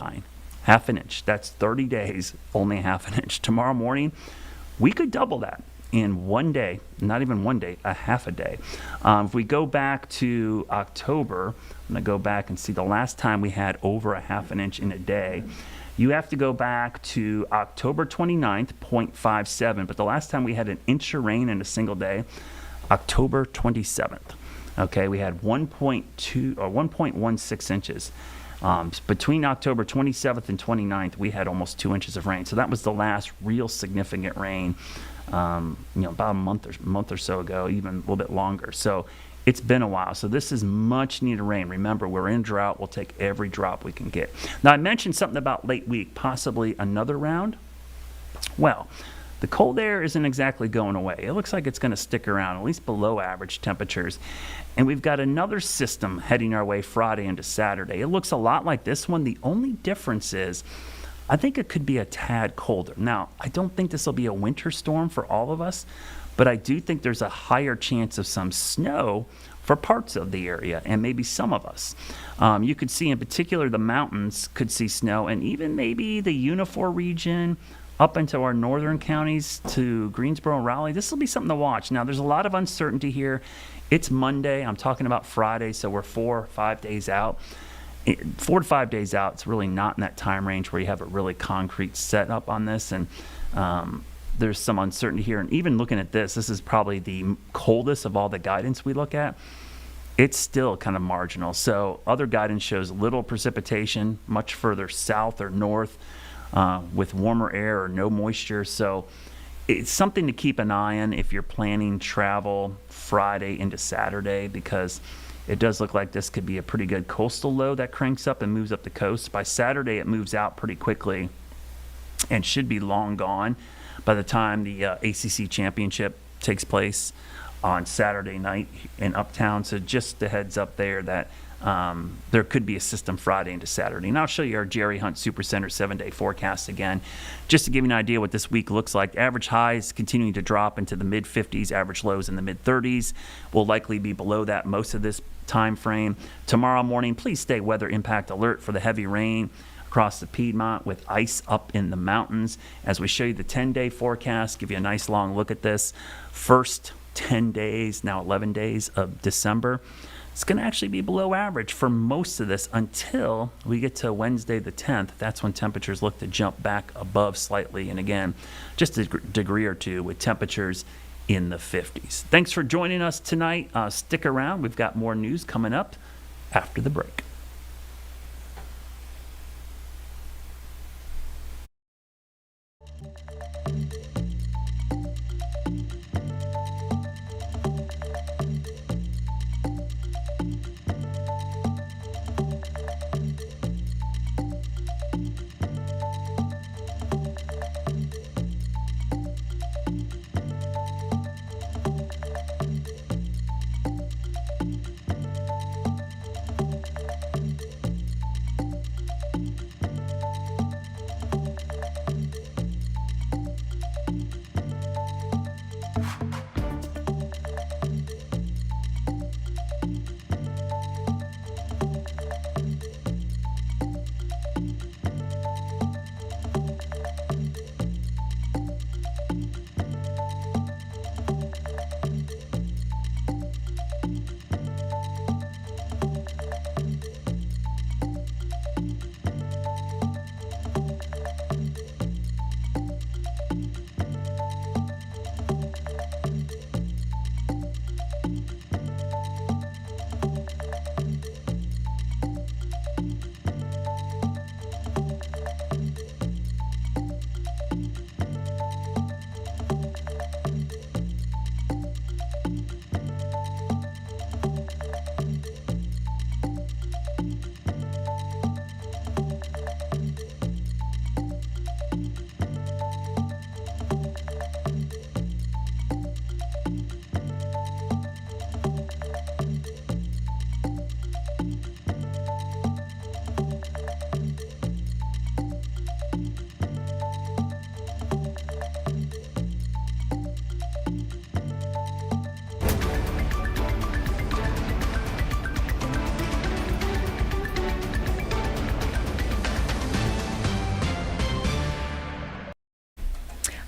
29, half an inch. That's 30 days, only half an inch. Tomorrow morning, we could double that in one day, not even one day, a half a day. If we go back to October, I'm going to go back and see the last time we had over a half an inch in a day. You have to go back to October 29th, 0.57, but the last time we had an inch of rain in a single day, October 27th. Okay, we had 1.2 or 1.16 inches. Between October 27th and 29th, we had almost 2 inches of rain. So that was the last real significant rain, about a month or so ago, even a little bit longer. So it's been a while. So this is much needed rain. Remember, we're in drought. We'll take every drop we can get. Now, I mentioned something about late week, possibly another round. Well, the cold air isn't exactly going away. It looks like it's going to stick around, at least below average temperatures. And we've got another system heading our way Friday into Saturday. It looks a lot like this one. The only difference is I think it could be a tad colder. Now, I don't think this will be a winter storm for all of us, but I do think there's a higher chance of some snow for parts of the area and maybe some of us. You could see in particular the mountains could see snow, and even maybe the Unifor region up into our northern counties to Greensboro and Raleigh. This will be something to watch. Now, there's a lot of uncertainty here. It's Monday. I'm talking about Friday, so we're 4 or 5 days out. 4 to 5 days out, it's really not in that time range where you have a really concrete setup on this. And there's some uncertainty here. And even looking at this is probably the coldest of all the guidance we look at. It's still kind of marginal. So other guidance shows little precipitation, much further south or north with warmer air or no moisture. So it's something to keep an eye on if you're planning travel Friday into Saturday, because it does look like this could be a pretty good coastal low that cranks up and moves up the coast. By Saturday, it moves out pretty quickly and should be long gone by the time the ACC championship takes place on Saturday night in Uptown. So just the heads up there that there could be a system Friday into Saturday. And I'll show you our Jerry Hunt Supercenter 7-day forecast again, just to give you an idea what this week looks like. Average highs continuing to drop into the mid-50s, average lows in the mid-30s. We'll likely be below that most of this time frame. Tomorrow morning, please stay weather impact alert for the heavy rain across the Piedmont with ice up in the mountains. As we show you the 10-day forecast, give you a nice long look at this. First 10 days, now 11 days of December. It's going to actually be below average for most of this until we get to Wednesday the 10th. That's when temperatures look to jump back above slightly. And again, just a degree or two with temperatures in the 50s. Thanks for joining us tonight. Stick around. We've got more news coming up after the break.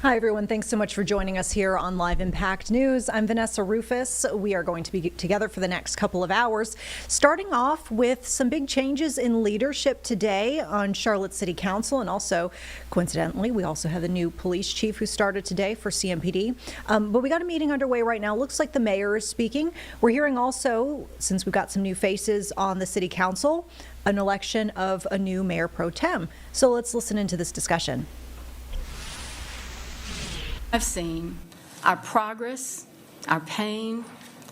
Hi, everyone. Thanks so much for joining us here on Live Impact News. I'm Vanessa Rufus. We are going to be together for the next couple of hours, starting off with some big changes in leadership today on Charlotte City Council. And also, coincidentally, we also have the new police chief who started today for CMPD. But we got a meeting underway right now. Looks like the mayor is speaking. We're hearing also, since we've got some new faces on the city council, an election of a new mayor pro tem. So let's listen into this discussion. I've seen our progress, our pain,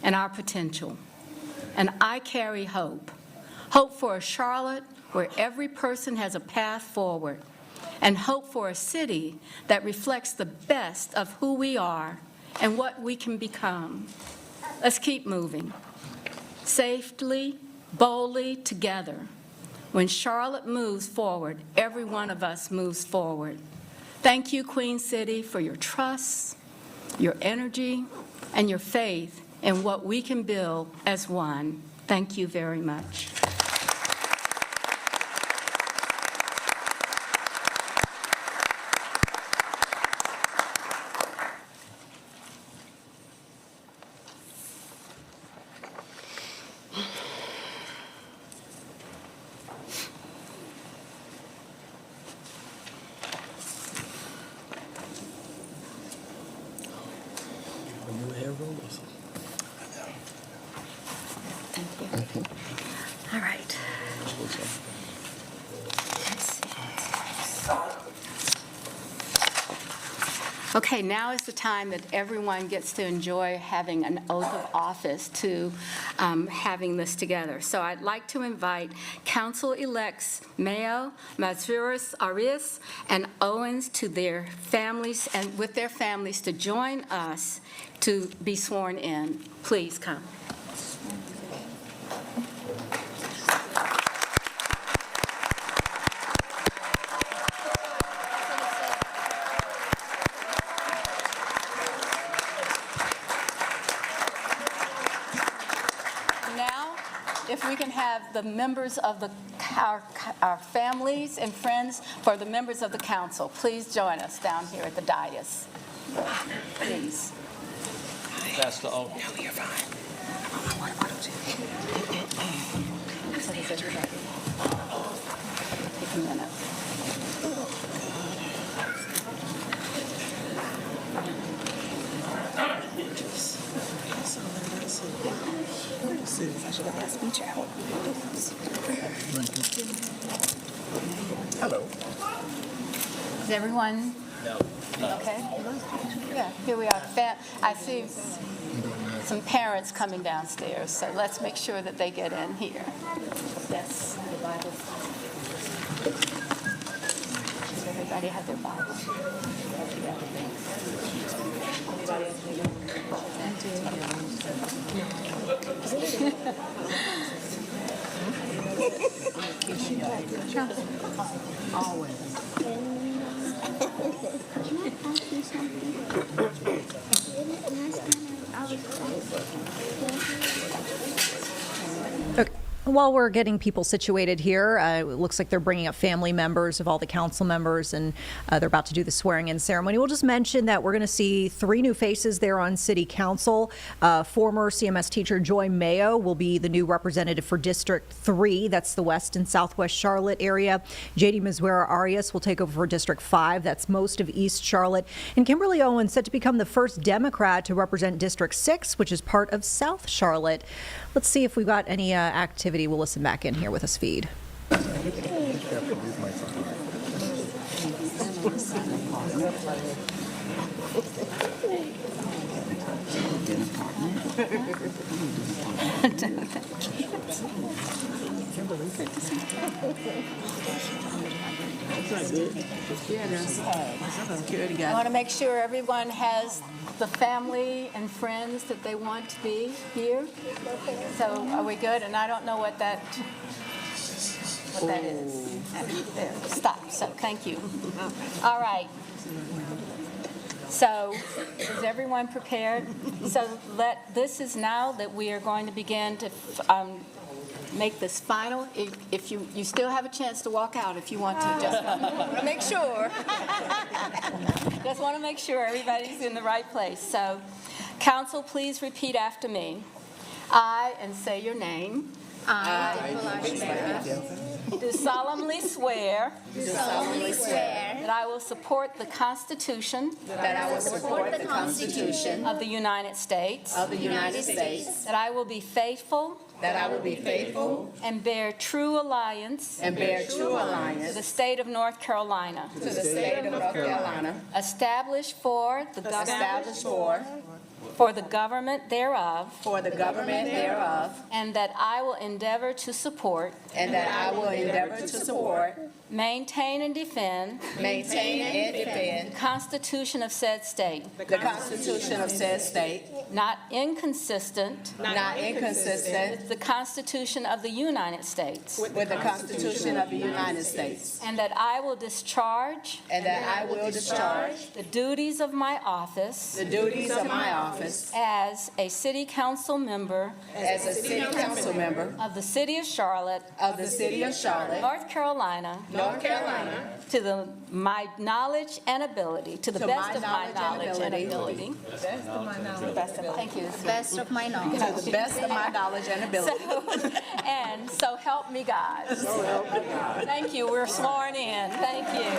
and our potential. And I carry hope. Hope for a Charlotte where every person has a path forward. And hope for a city that reflects the best of who we are and what we can become. Let's keep moving. Safely, boldly, together. When Charlotte moves forward, every one of us moves forward. Thank you, Queen City, for your trust, your energy, and your faith in what we can build as one. Thank you very much. Thank you. All right. Let's see. Okay, now is the time that everyone gets to enjoy having an oath of office to having this together. So I'd like to invite Council-elects Mayo, Mazuris Arias, and Owens to their families and with their families to join us to be sworn in. Please come. If we can have the members of our families and friends for the members of the council, please join us down here at the dais. Please. Pastor O. No, you're fine. Take a minute. I should have that speech out. Hello. Is everyone okay? Yeah, here we are. I see some parents coming downstairs, so let's make sure that they get in here. Yes, the Bible. Does everybody have their Bible? Okay. While we're getting people situated here, it looks like they're bringing up family members of all the council members, and they're about to do the swearing-in ceremony. We'll just mention that we're going to see 3 new faces there on City Council. Former CMS teacher Joy Mayo will be the new representative for District 3. That's the West and Southwest Charlotte area. J.D. Mazuera Arias will take over for District 5. That's most of East Charlotte. And Kimberly Owens set to become the first Democrat to represent District 6, which is part of South Charlotte. Let's see if we've got any activity. We'll listen back in here with this feed. I want to make sure everyone has the family and friends that they want to be here. So are we good? And I don't know what that is. There, stop. So thank you. All right. So is everyone prepared? So this is now that we are going to begin to make this final. If you still have a chance to walk out if you want to, just want to make sure. Just want to make sure everybody's in the right place. So, council, please repeat after me. I, and say your name. Do solemnly swear that I will support the Constitution of the United States, that I will be faithful and bear true allegiance to the state of North Carolina, established for the government thereof, and that I will endeavor to support, maintain and defend the Constitution of said state, not inconsistent with the Constitution of the United States, and that I will discharge the duties of my office as a city council member of the city of Charlotte, North Carolina, to my knowledge and ability, to the best of my knowledge and ability. Thank you. Best of my knowledge. To the best of my knowledge and ability. And so help me God. Thank you. We're sworn in. Thank you.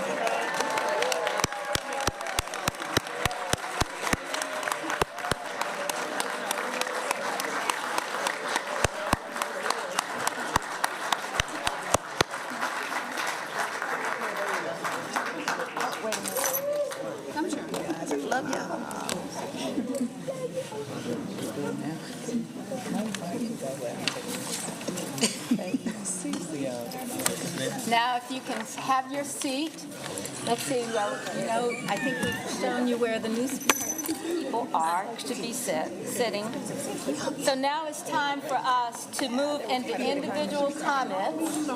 Now, if you can have your seat, let's see, I think we've shown you where the new people should be sitting. So now it's time for us to move into individual comments.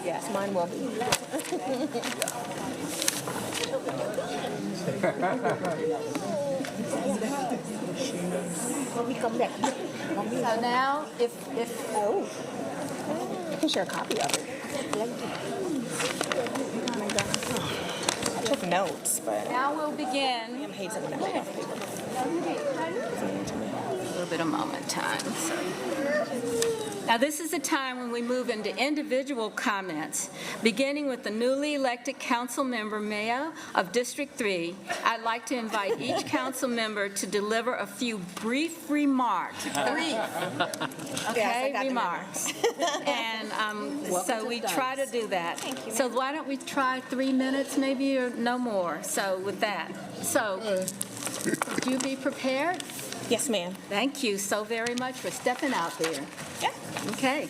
Yes, mine will be. So now, if I can share a copy of it. I took notes, but now we'll begin. I'm hating it. A little bit of moment time. Now, this is the time when we move into individual comments, beginning with the newly elected council member, Mayo of District 3. I'd like to invite each council member to deliver a few brief remarks. Okay, remarks. And so we try to do that. So why don't we try 3 minutes, maybe, or no more? So with that, would you be prepared? Yes, ma'am. Thank you so very much for stepping out there. Yeah. Okay.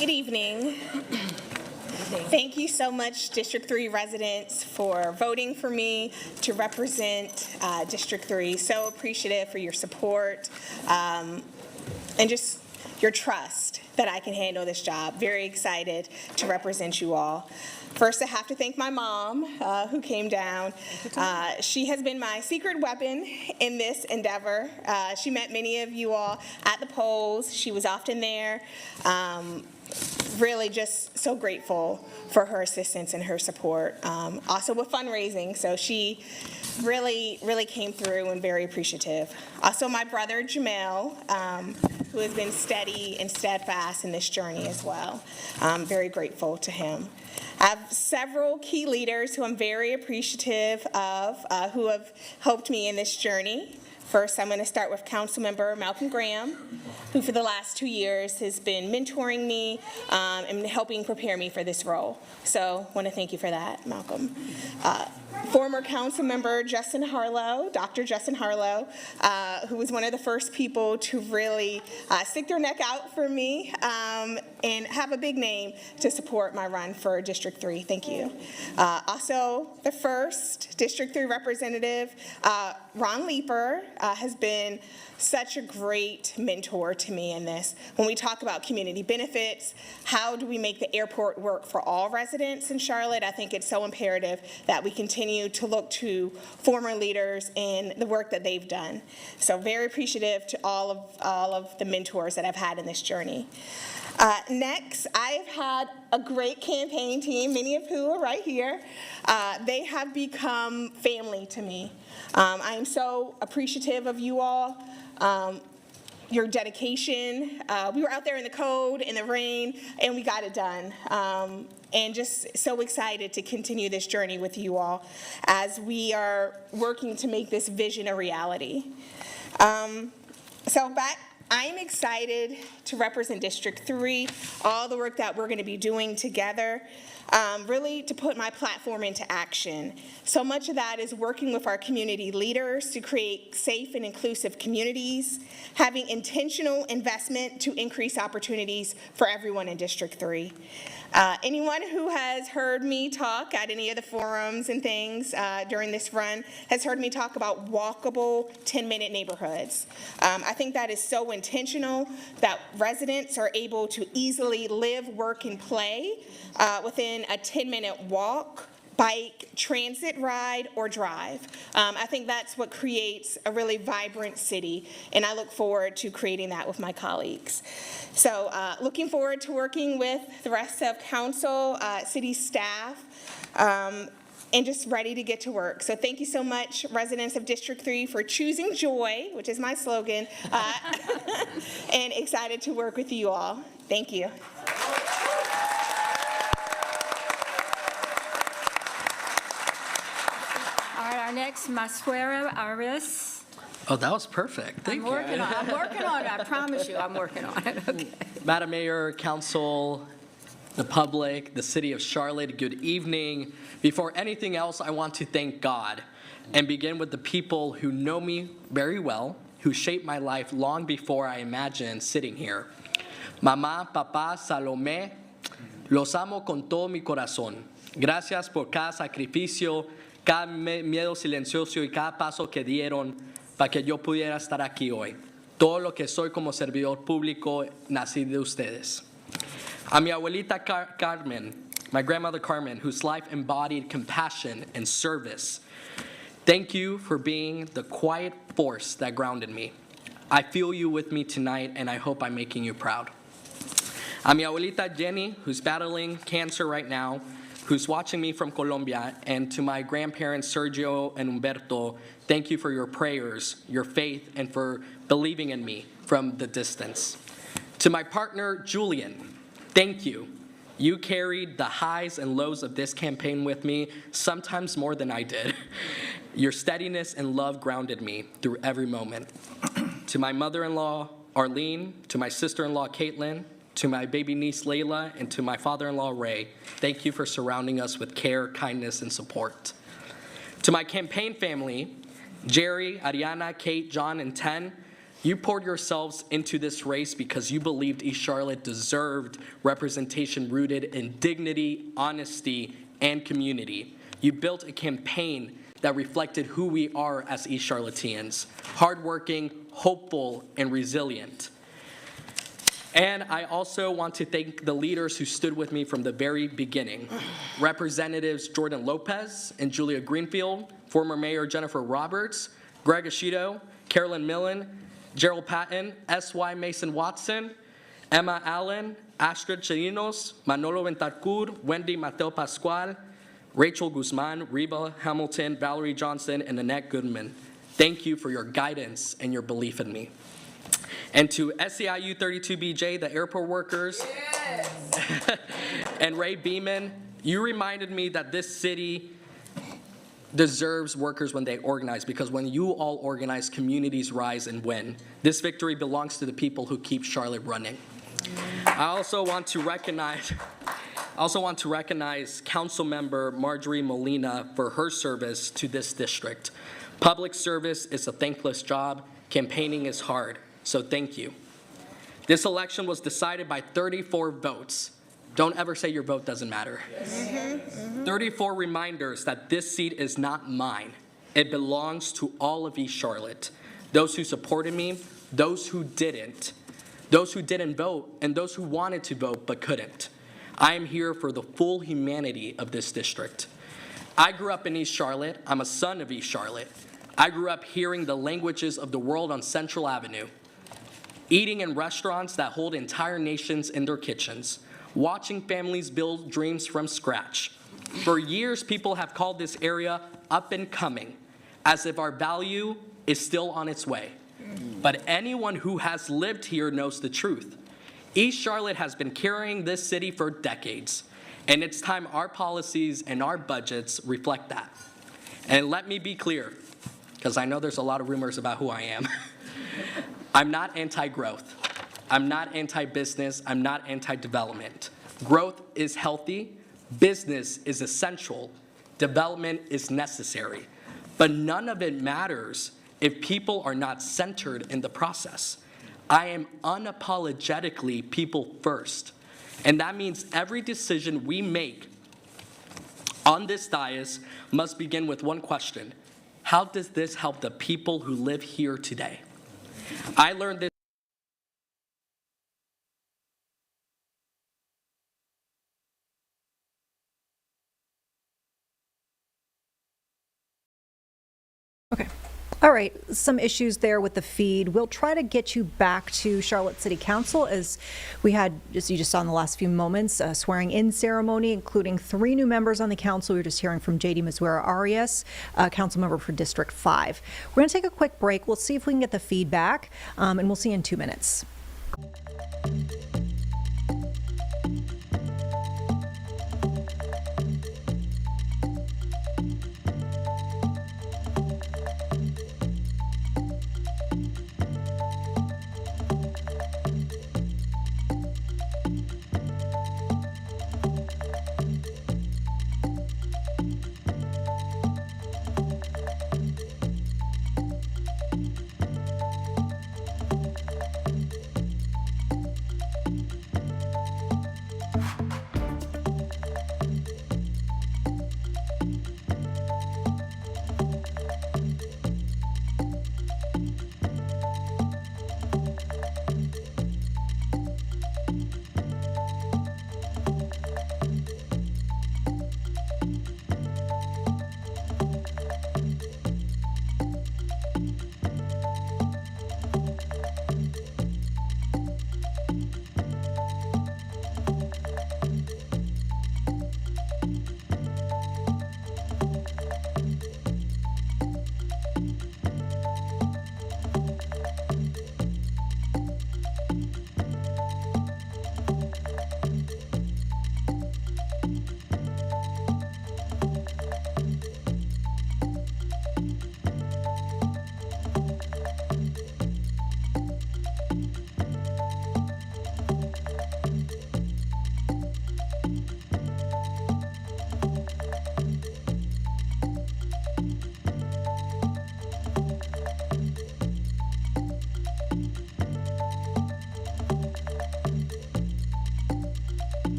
Good evening. Thank you so much, District 3 residents, for voting for me to represent District 3. So appreciative for your support and just your trust that I can handle this job. Very excited to represent you all. First, I have to thank my mom, who came down. She has been my secret weapon in this endeavor. She met many of you all at the polls. She was often there. Really just so grateful for her assistance and her support. Also with fundraising, so she really came through and very appreciative. Also my brother, Jamel, who has been steady and steadfast in this journey as well. I'm very grateful to him. I have several key leaders who I'm very appreciative of, who have helped me in this journey. First, I'm going to start with Councilmember Malcolm Graham, who for the last 2 years has been mentoring me and helping prepare me for this role. So I want to thank you for that, Malcolm. Former Councilmember Justin Harlow, Dr. Justin Harlow, who was one of the first people to really stick their neck out for me and have a big name to support my run for District 3. Thank you. Also, the first District 3 representative, Ron Leeper, has been such a great mentor to me in this. When we talk about community benefits, how do we make the airport work for all residents in Charlotte? I think it's so imperative that we continue continue to look to former leaders and the work that they've done. So very appreciative to all of the mentors that I've had in this journey. Next, I've had a great campaign team, many of who are right here. They have become family to me. I am so appreciative of you all. Your dedication. We were out there in the cold, in the rain, and we got it done. And just so excited to continue this journey with you all as we are working to make this vision a reality. I am excited to represent District 3, all the work that we're going to be doing together, really to put my platform into action. So much of that is working with our community leaders to create safe and inclusive communities, having intentional investment to increase opportunities for everyone in District 3. Anyone who has heard me talk at any of the forums and things during this run has heard me talk about walkable 10-minute neighborhoods. I think that is so intentional that residents are able to easily live, work, and play within a 10-minute walk, bike, transit ride, or drive. I think that's what creates a really vibrant city, and I look forward to creating that with my colleagues. So looking forward to working with the rest of council, city staff, and just ready to get to work. So thank you so much, residents of District 3, for choosing joy, which is my slogan, and excited to work with you all. Thank you. All right, our next, Masuera Arias. Oh, that was perfect. Thank I'm you. working on it, I promise you, I'm working on it, okay. Madam Mayor, Council, the public, the city of Charlotte, good evening. Before anything else, I want to thank God and begin with the people who know me very well, who shaped my life long before I imagined sitting here. Mamá, papá, Salomé, los amo con todo mi corazón. Gracias por cada sacrificio, cada miedo silencioso y cada paso que dieron para que yo pudiera estar aquí hoy. Todo lo que soy como servidor público nací de ustedes. A mi abuelita Carmen, my grandmother Carmen, whose life embodied compassion and service, thank you for being the quiet force that grounded me. I feel you with me tonight, and I hope I'm making you proud. A mi abuelita Jenny, who's battling cancer right now, who's watching me from Colombia, and to my grandparents Sergio and Humberto, thank you for your prayers, your faith, and for believing in me from the distance. To my partner Julian, thank you. You carried the highs and lows of this campaign with me, sometimes more than I did. Your steadiness and love grounded me through every moment. To my mother-in-law Arlene, to my sister-in-law Caitlin, to my baby niece Layla, and to my father-in-law Ray, thank you for surrounding us with care, kindness, and support. To my campaign family, Jerry, Ariana, Kate, John, and Ten, you poured yourselves into this race because you believed East Charlotte deserved representation rooted in dignity, honesty, and community. You built a campaign that reflected who we are as East Charlotteans, hardworking, hopeful, and resilient. And I also want to thank the leaders who stood with me from the very beginning. Representatives Jordan Lopez and Julia Greenfield, former Mayor Jennifer Roberts, Greg Ascido, Carolyn Millen, Gerald Patton, S.Y. Mason Watson, Emma Allen, Astrid Chirinos, Manolo Ventarcur, Wendy Mateo Pascual, Rachel Guzman, Reba Hamilton, Valerie Johnson, and Annette Goodman. Thank you for your guidance and your belief in me. And to SEIU 32BJ, the airport workers, yes. And Ray Beeman, you reminded me that this city deserves workers when they organize, because when you all organize, communities rise and win. This victory belongs to the people who keep Charlotte running. I also want to recognize Council Member Marjorie Molina for her service to this district. Public service is a thankless job. Campaigning is hard. So thank you. This election was decided by 34 votes. Don't ever say your vote doesn't matter. Yes. 34 reminders that this seat is not mine. It belongs to all of East Charlotte. Those who supported me, those who didn't vote, and those who wanted to vote but couldn't. I am here for the full humanity of this district. I grew up in East Charlotte. I'm a son of East Charlotte. I grew up hearing the languages of the world on Central Avenue, eating in restaurants that hold entire nations in their kitchens, watching families build dreams from scratch. For years, people have called this area up and coming, as if our value is still on its way. But anyone who has lived here knows the truth. East Charlotte has been carrying this city for decades, and it's time our policies and our budgets reflect that. And let me be clear, because I know there's a lot of rumors about who I am. I'm not anti-growth. I'm not anti-business. I'm not anti-development. Growth is healthy. Business is essential. Development is necessary. But none of it matters if people are not centered in the process. I am unapologetically people first. And that means every decision we make on this dais must begin with one question. How does this help the people who live here today? I learned this. Okay. All right, some issues there with the feed. We'll try to get you back to Charlotte City Council, as we had, as you just saw in the last few moments, a swearing-in ceremony, including 3 new members on the council. We were just hearing from J.D. Mazuera Arias, council member for District 5. We're going to take a quick break. We'll see if we can get the feedback, and we'll see you in 2 minutes.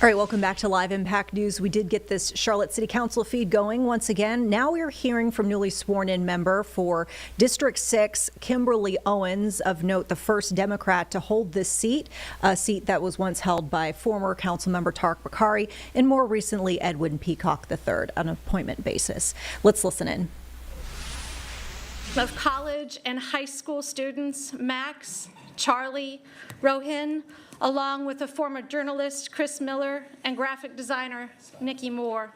All right, welcome back to Live Impact News. We did get this Charlotte City Council feed going once again. Now we are hearing from newly sworn-in member for District 6, Kimberly Owens, of note the first Democrat to hold this seat, a seat that was once held by former council member Tariq Bokhari and more recently Edwin Peacock III on an appointment basis. Let's listen in. Of college and high school students, Max, Charlie, Rohin, along with the former journalist Chris Miller and graphic designer Nikki Moore.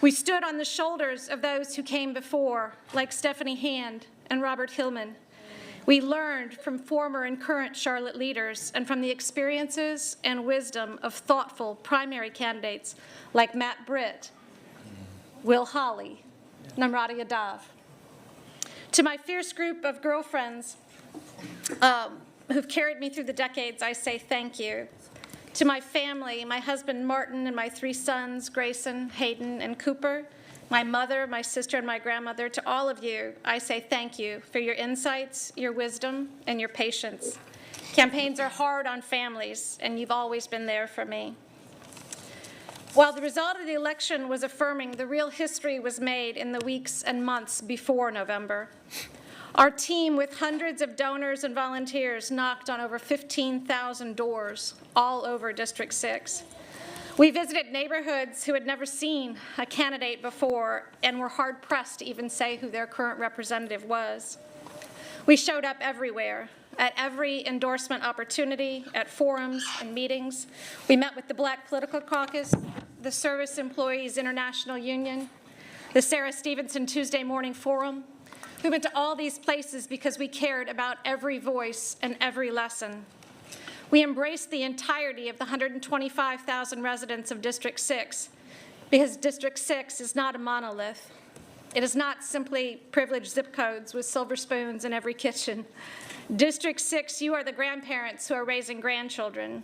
We stood on the shoulders of those who came before, like Stephanie Hand and Robert Hillman. We learned from former and current Charlotte leaders and from the experiences and wisdom of thoughtful primary candidates like Matt Britt, Will Hawley, Namrata Yadav. To my fierce group of girlfriends who've carried me through the decades, I say thank you. To my family, my husband Martin and my 3 sons, Grayson, Hayden, and Cooper, my mother, my sister, and my grandmother, to all of you, I say thank you for your insights, your wisdom, and your patience. Campaigns are hard on families, and you've always been there for me. While the result of the election was affirming, the real history was made in the weeks and months before November. Our team, with hundreds of donors and volunteers, knocked on over 15,000 doors all over District 6. We visited neighborhoods who had never seen a candidate before and were hard-pressed to even say who their current representative was. We showed up everywhere, at every endorsement opportunity, at forums and meetings. We met with the Black Political Caucus, the Service Employees International Union, the Sarah Stevenson Tuesday Morning Forum. We went to all these places because we cared about every voice and every lesson. We embraced the entirety of the 125,000 residents of District 6 because District 6 is not a monolith. It is not simply privileged zip codes with silver spoons in every kitchen. District 6, you are the grandparents who are raising grandchildren.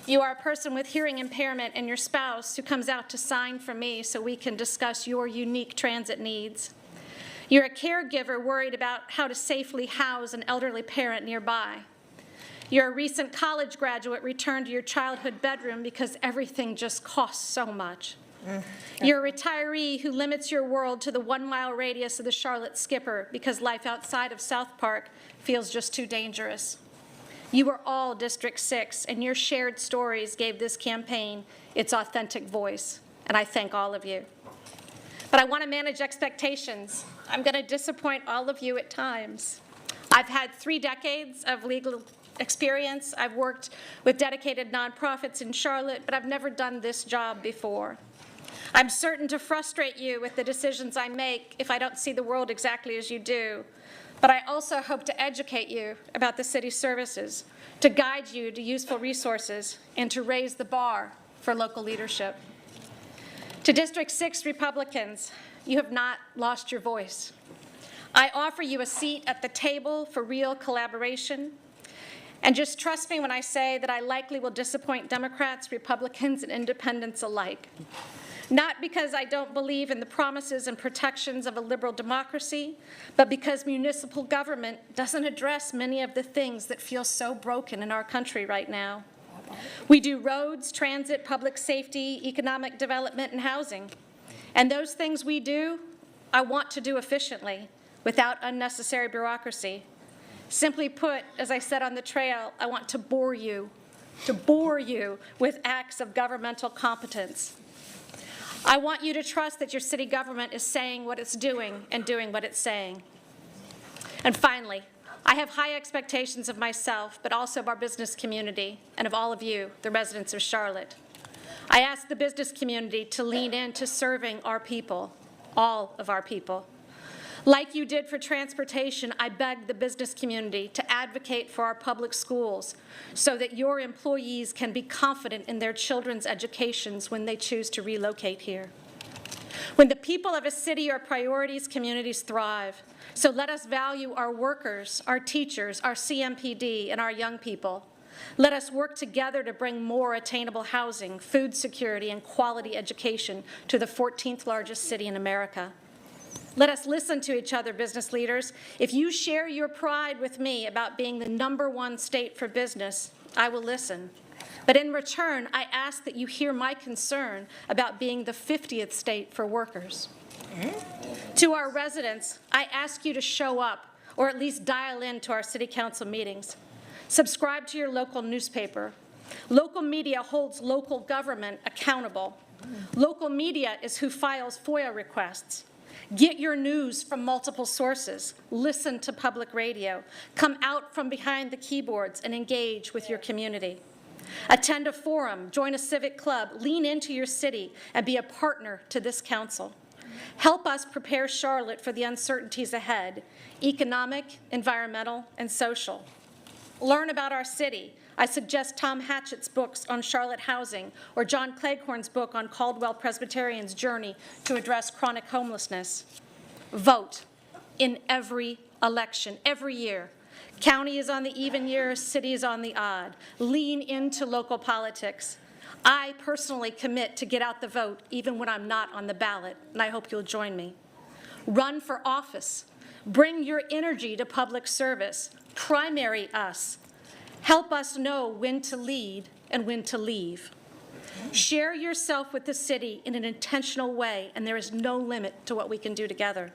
You are a person with hearing impairment and your spouse who comes out to sign for me so we can discuss your unique transit needs. You're a caregiver worried about how to safely house an elderly parent nearby. You're a recent college graduate returned to your childhood bedroom because everything just costs so much. You're a retiree who limits your world to the 1-mile radius of the Charlotte Skipper because life outside of South Park feels just too dangerous. You are all District 6, and your shared stories gave this campaign its authentic voice, and I thank all of you. But I want to manage expectations. I'm going to disappoint all of you at times. I've had 3 decades of legal experience. I've worked with dedicated nonprofits in Charlotte, but I've never done this job before. I'm certain to frustrate you with the decisions I make if I don't see the world exactly as you do. But I also hope to educate you about the city's services, to guide you to useful resources, and to raise the bar for local leadership. To District 6 Republicans, you have not lost your voice. I offer you a seat at the table for real collaboration. And just trust me when I say that I likely will disappoint Democrats, Republicans, and independents alike. Not because I don't believe in the promises and protections of a liberal democracy, but because municipal government doesn't address many of the things that feel so broken in our country right now. We do roads, transit, public safety, economic development, and housing. And those things we do, I want to do efficiently, without unnecessary bureaucracy. Simply put, as I said on the trail, I want to bore you with acts of governmental competence. I want you to trust that your city government is saying what it's doing and doing what it's saying. And finally, I have high expectations of myself, but also of our business community and of all of you, the residents of Charlotte. I ask the business community to lean into serving our people, all of our people. Like you did for transportation, I beg the business community to advocate for our public schools so that your employees can be confident in their children's educations when they choose to relocate here. When the people of a city are priorities, communities thrive. So let us value our workers, our teachers, our CMPD, and our young people. Let us work together to bring more attainable housing, food security, and quality education to the 14th largest city in America. Let us listen to each other, business leaders. If you share your pride with me about being the #1 state for business, I will listen. But in return, I ask that you hear my concern about being the 50th state for workers. To our residents, I ask you to show up, or at least dial in to our city council meetings. Subscribe to your local newspaper. Local media holds local government accountable. Local media is who files FOIA requests. Get your news from multiple sources. Listen to public radio. Come out from behind the keyboards and engage with your community. Attend a forum, join a civic club, lean into your city, and be a partner to this council. Help us prepare Charlotte for the uncertainties ahead, economic, environmental, and social. Learn about our city. I suggest Tom Hatchett's books on Charlotte housing or John Cleghorn's book on Caldwell Presbyterian's journey to address chronic homelessness. Vote in every election, every year. County is on the even year, city is on the odd. Lean into local politics. I personally commit to get out the vote even when I'm not on the ballot, and I hope you'll join me. Run for office. Bring your energy to public service. Primary us. Help us know when to lead and when to leave. Share yourself with the city in an intentional way, and there is no limit to what we can do together.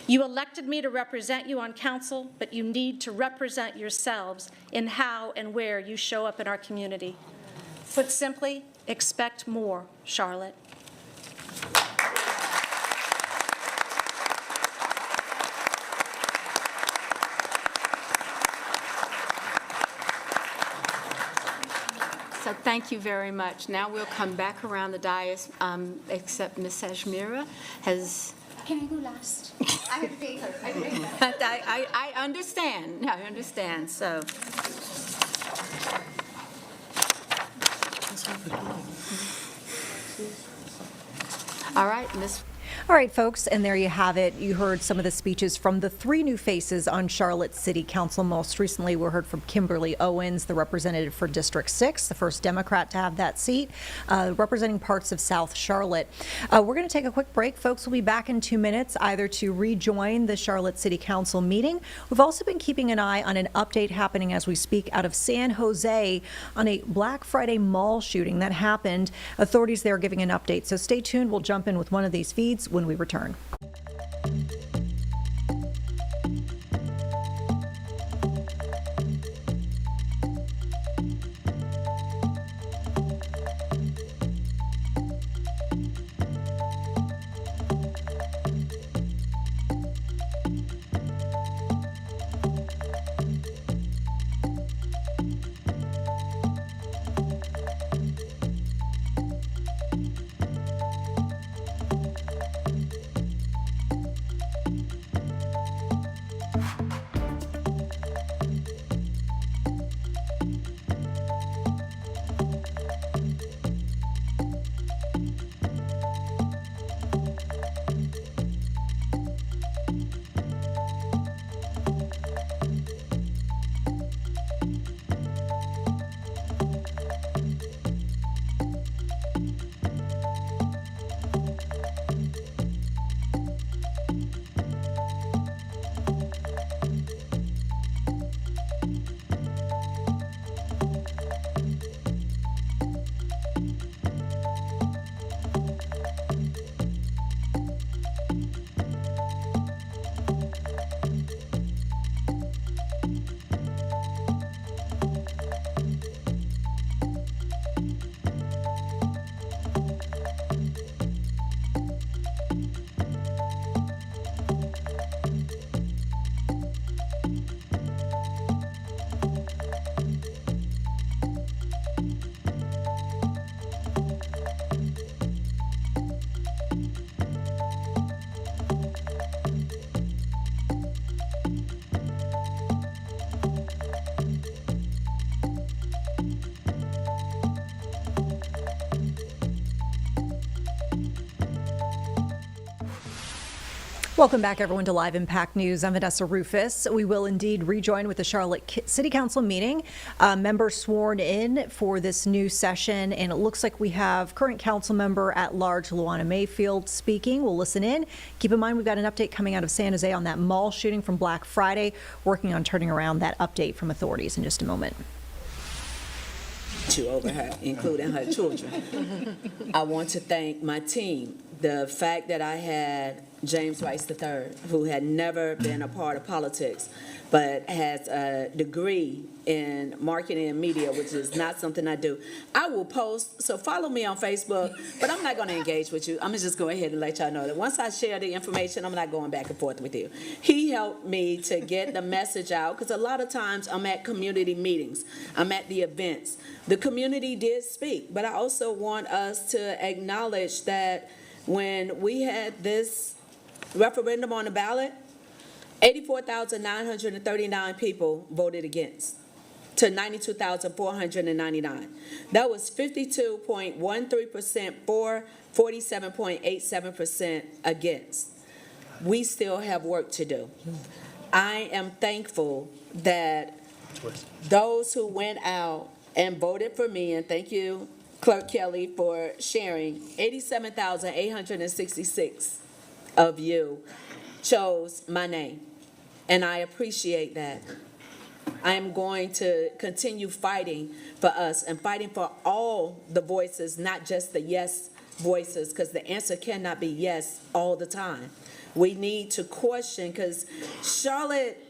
You elected me to represent you on council, but you need to represent yourselves in how and where you show up in our community. Put simply, expect more, Charlotte. So thank you very much. Now we'll come back around the dais, except Ms. Sajmira has... Can I go last? I have to pay her. I understand. I understand. So. All right, Ms. All right, folks, and there you have it. You heard some of the speeches from the three new faces on Charlotte City Council. Most recently, we heard from Kimberly Owens, the representative for District 6, the first Democrat to have that seat, representing parts of South Charlotte. We're going to take a quick break. Folks, we'll be back in 2 minutes, either to rejoin the Charlotte City Council meeting. We've also been keeping an eye on an update happening as we speak out of San Jose on a Black Friday mall shooting that happened. Authorities there are giving an update. So stay tuned. We'll jump in with one of these feeds when we return. Welcome back, everyone, to Live Impact News. I'm Vanessa Rufus. We will indeed rejoin with the Charlotte City Council meeting. Members sworn in for this new session, and it looks like we have current council member at large Luana Mayfield speaking. We'll listen in. Keep in mind, we've got an update coming out of San Jose on that mall shooting from Black Friday, working on turning around that update from authorities in just a moment. Over her, including her children. I want to thank my team. The fact that I had James Rice III, who had never been a part of politics, but has a degree in marketing and media, which is not something I do. I will post, so follow me on Facebook, but I'm not going to engage with you. I'm going to just go ahead and let y'all know that once I share the information, I'm not going back and forth with you. He helped me to get the message out, because a lot of times I'm at community meetings. I'm at the events. The community did speak, but I also want us to acknowledge that when we had this referendum on the ballot, 84,939 people voted against to 92,499. That was 52.13% for, 47.87% against. We still have work to do. I am thankful that those who went out and voted for me, and thank you, Clerk Kelly, for sharing, 87,866 of you chose my name, and I appreciate that. I am going to continue fighting for us and fighting for all the voices, not just the yes voices, because the answer cannot be yes all the time. We need to question, because Charlotte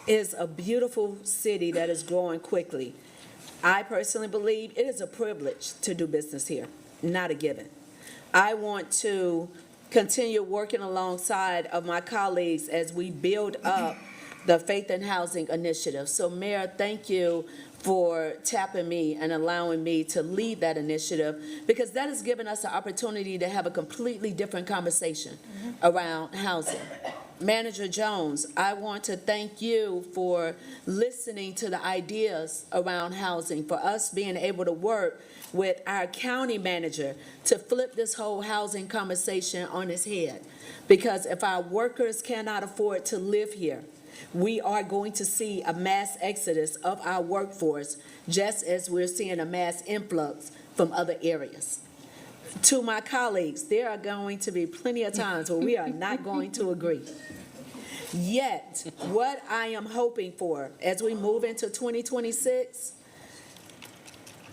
is a beautiful city that is growing quickly. I personally believe it is a privilege to do business here, not a given. I want to continue working alongside of my colleagues as we build up the Faith in Housing Initiative. So Mayor, thank you for tapping me and allowing me to lead that initiative, because that has given us an opportunity to have a completely different conversation around housing. Manager Jones, I want to thank you for listening to the ideas around housing, for us being able to work with our county manager to flip this whole housing conversation on its head. Because if our workers cannot afford to live here, we are going to see a mass exodus of our workforce, just as we're seeing a mass influx from other areas. To my colleagues, there are going to be plenty of times where we are not going to agree. Yet, what I am hoping for as we move into 2026,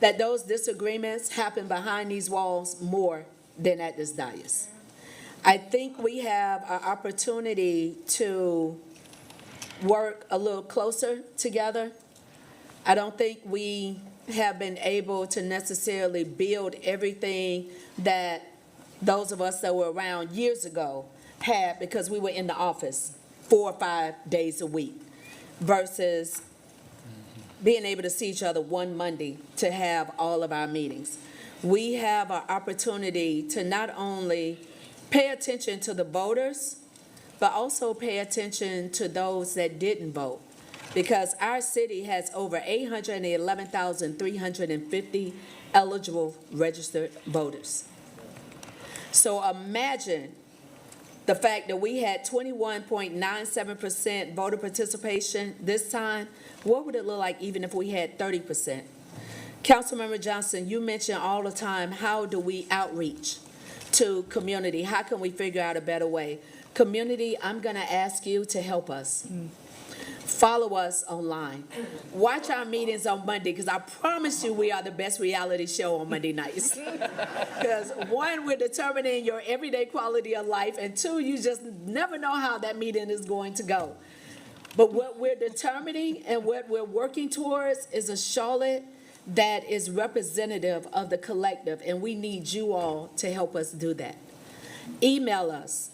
that those disagreements happen behind these walls more than at this dais. I think we have an opportunity to work a little closer together. I don't think we have been able to necessarily build everything that those of us that were around years ago had, because we were in the office 4 or 5 days a week versus being able to see each other one Monday to have all of our meetings. We have an opportunity to not only pay attention to the voters, but also pay attention to those that didn't vote, because our city has over 811,350 eligible registered voters. So imagine the fact that we had 21.97% voter participation this time. What would it look like even if we had 30%? Councilmember Johnson, you mention all the time, how do we outreach to community? How can we figure out a better way? Community, I'm going to ask you to help us. Follow us online. Watch our meetings on Monday, because I promise you we are the best reality show on Monday nights. Because one, we're determining your everyday quality of life, and two, you just never know how that meeting is going to go. But what we're determining and what we're working towards is a Charlotte that is representative of the collective, and we need you all to help us do that. Email us.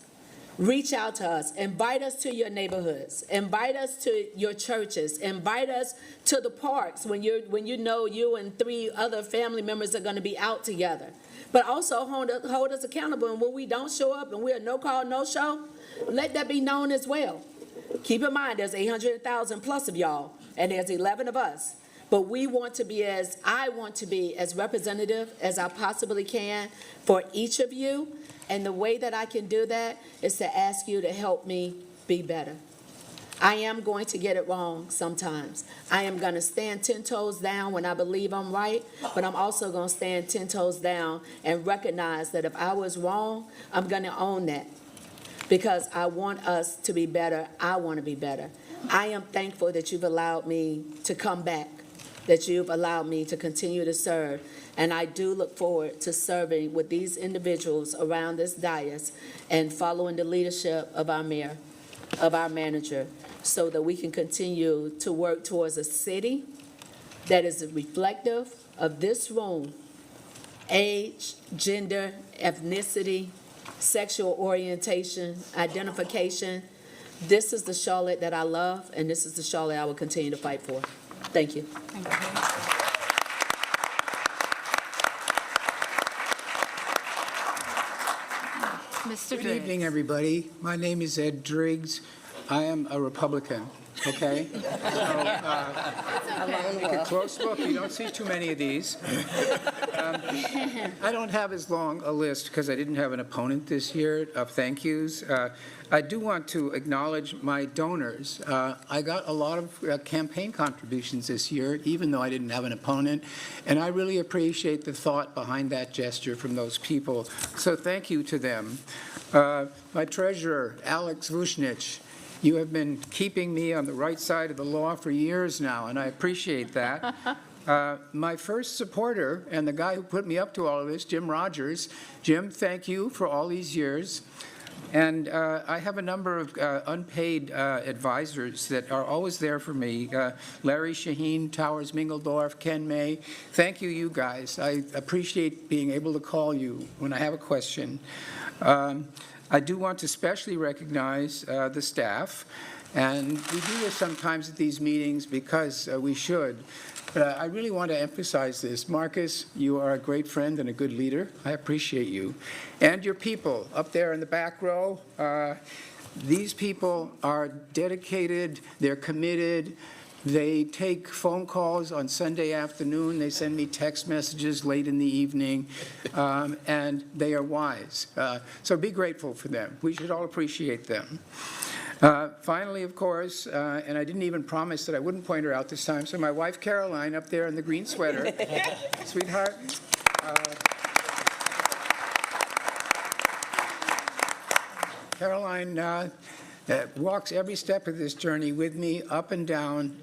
Reach out to us. Invite us to your neighborhoods. Invite us to your churches. Invite us to the parks when you know you and 3 other family members are going to be out together. But also hold us accountable. And when we don't show up and we're no call, no show, let that be known as well. Keep in mind, there's 800,000 plus of y'all, and there's 11 of us. But I want to be as representative as I possibly can for each of you. And the way that I can do that is to ask you to help me be better. I am going to get it wrong sometimes. I am going to stand 10 toes down when I believe I'm right, but I'm also going to stand 10 toes down and recognize that if I was wrong, I'm going to own that, because I want us to be better. I want to be better. I am thankful that you've allowed me to come back, that you've allowed me to continue to serve. And I do look forward to serving with these individuals around this dais and following the leadership of our mayor, of our manager, so that we can continue to work towards a city that is reflective of this room: age, gender, ethnicity, sexual orientation, identification. This is the Charlotte that I love, and this is the Charlotte I will continue to fight for. Thank you. Thank you. Mr. Good evening, everybody. My name is Ed Driggs. I am a Republican, okay? Take a close look. You don't see too many of these. I don't have as long a list because I didn't have an opponent this year of thank yous. I do want to acknowledge my donors. I got a lot of campaign contributions this year, even though I didn't have an opponent, and I really appreciate the thought behind that gesture from those people. So thank you to them. My treasurer, Alex Vucinic, You have been keeping me on the right side of the law for years now, and I appreciate that. My first supporter and the guy who put me up to all of this, Jim Rogers. Jim, thank you for all these years. And I have a number of unpaid advisors that are always there for me. Larry Shaheen, Towers Mingledorf, Ken May. Thank you, you guys. I appreciate being able to call you when I have a question. I do want to especially recognize the staff. And we do this sometimes at these meetings because we should. But I really want to emphasize this. Marcus, you are a great friend and a good leader. I appreciate you. And your people up there in the back row. These people are dedicated. They're committed. They take phone calls on Sunday afternoon. They send me text messages late in the evening. And they are wise. So be grateful for them. We should all appreciate them. Finally, of course, and I didn't even promise that I wouldn't point her out this time, so my wife Caroline up there in the green sweater, sweetheart. Caroline walks every step of this journey with me, up and down,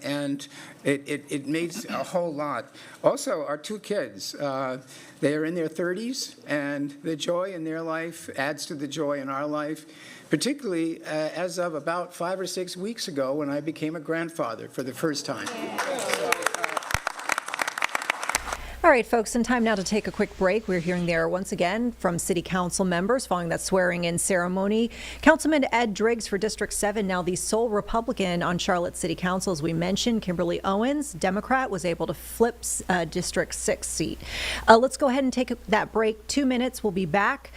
and it means a whole lot. Also, our two kids, they are in their 30s, and the joy in their life adds to the joy in our life, particularly as of about 5 or 6 weeks ago when I became a grandfather for the first time. All right, folks, and time now to take a quick break. We're hearing there once again from City Council members following that swearing-in ceremony. Councilman Ed Driggs for District 7, now the sole Republican on Charlotte City Council. As we mentioned, Kimberly Owens, Democrat, was able to flip District 6 seat. Let's go ahead and take that break. 2 minutes. We'll be back.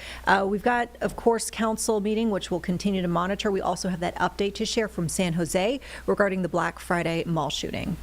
We've got, of course, council meeting, which we'll continue to monitor. We also have that update to share from San Jose regarding the Black Friday mall shooting.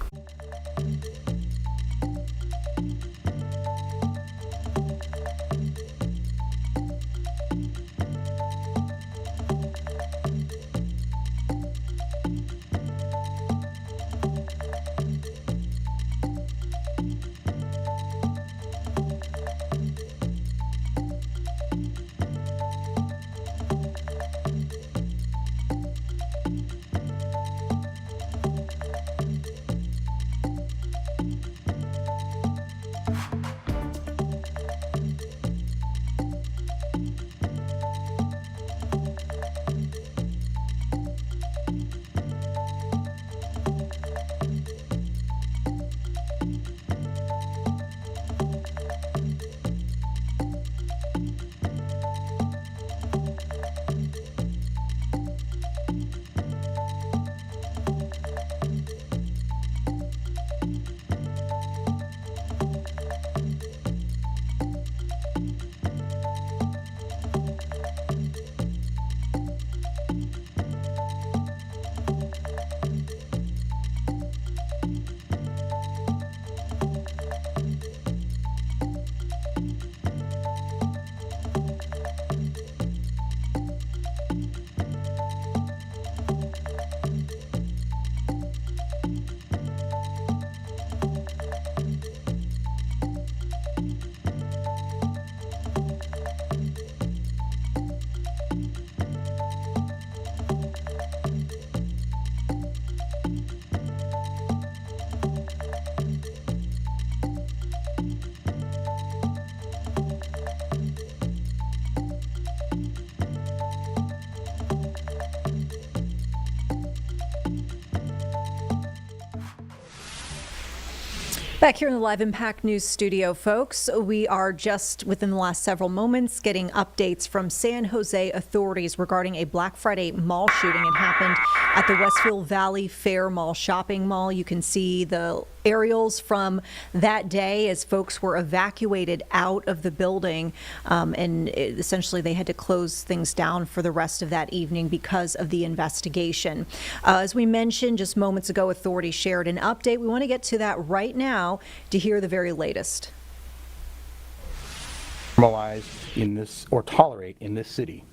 Back here in the Live Impact News studio, folks, we are just within the last several moments getting updates from San Jose authorities regarding a Black Friday mall shooting. It happened at the Westfield Valley Fair Mall shopping mall. You can see the aerials from that day as folks were evacuated out of the building, and essentially they had to close things down for the rest of that evening because of the investigation. As we mentioned just moments ago, authorities shared an update. We want to get to that right now to hear the very latest. Normalize in this or tolerate in this city.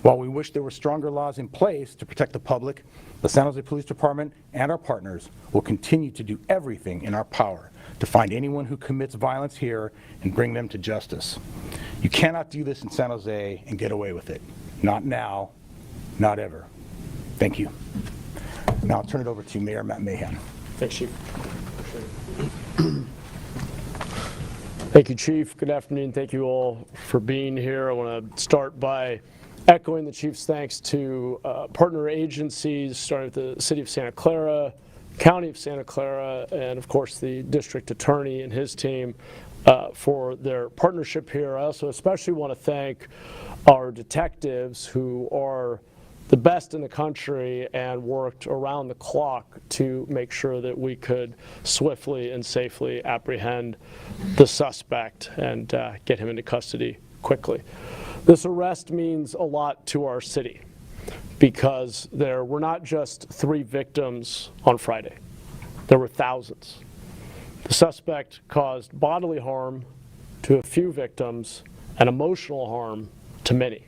While we wish there were stronger laws in place to protect the public, the San Jose Police Department and our partners will continue to do everything in our power to find anyone who commits violence here and bring them to justice. You cannot do this in San Jose and get away with it. Not now, not ever. Thank you. Now I'll turn it over to Mayor Matt Mahan. Thanks, Chief. Thank you, Chief. Good afternoon. Thank you all for being here. I want to start by echoing the Chief's thanks to partner agencies, starting with the City of Santa Clara, County of Santa Clara, and of course the District Attorney and his team for their partnership here. I also especially want to thank our detectives who are the best in the country and worked around the clock to make sure that we could swiftly and safely apprehend the suspect and get him into custody quickly. This arrest means a lot to our city because there were not just 3 victims on Friday. There were thousands. The suspect caused bodily harm to a few victims and emotional harm to many.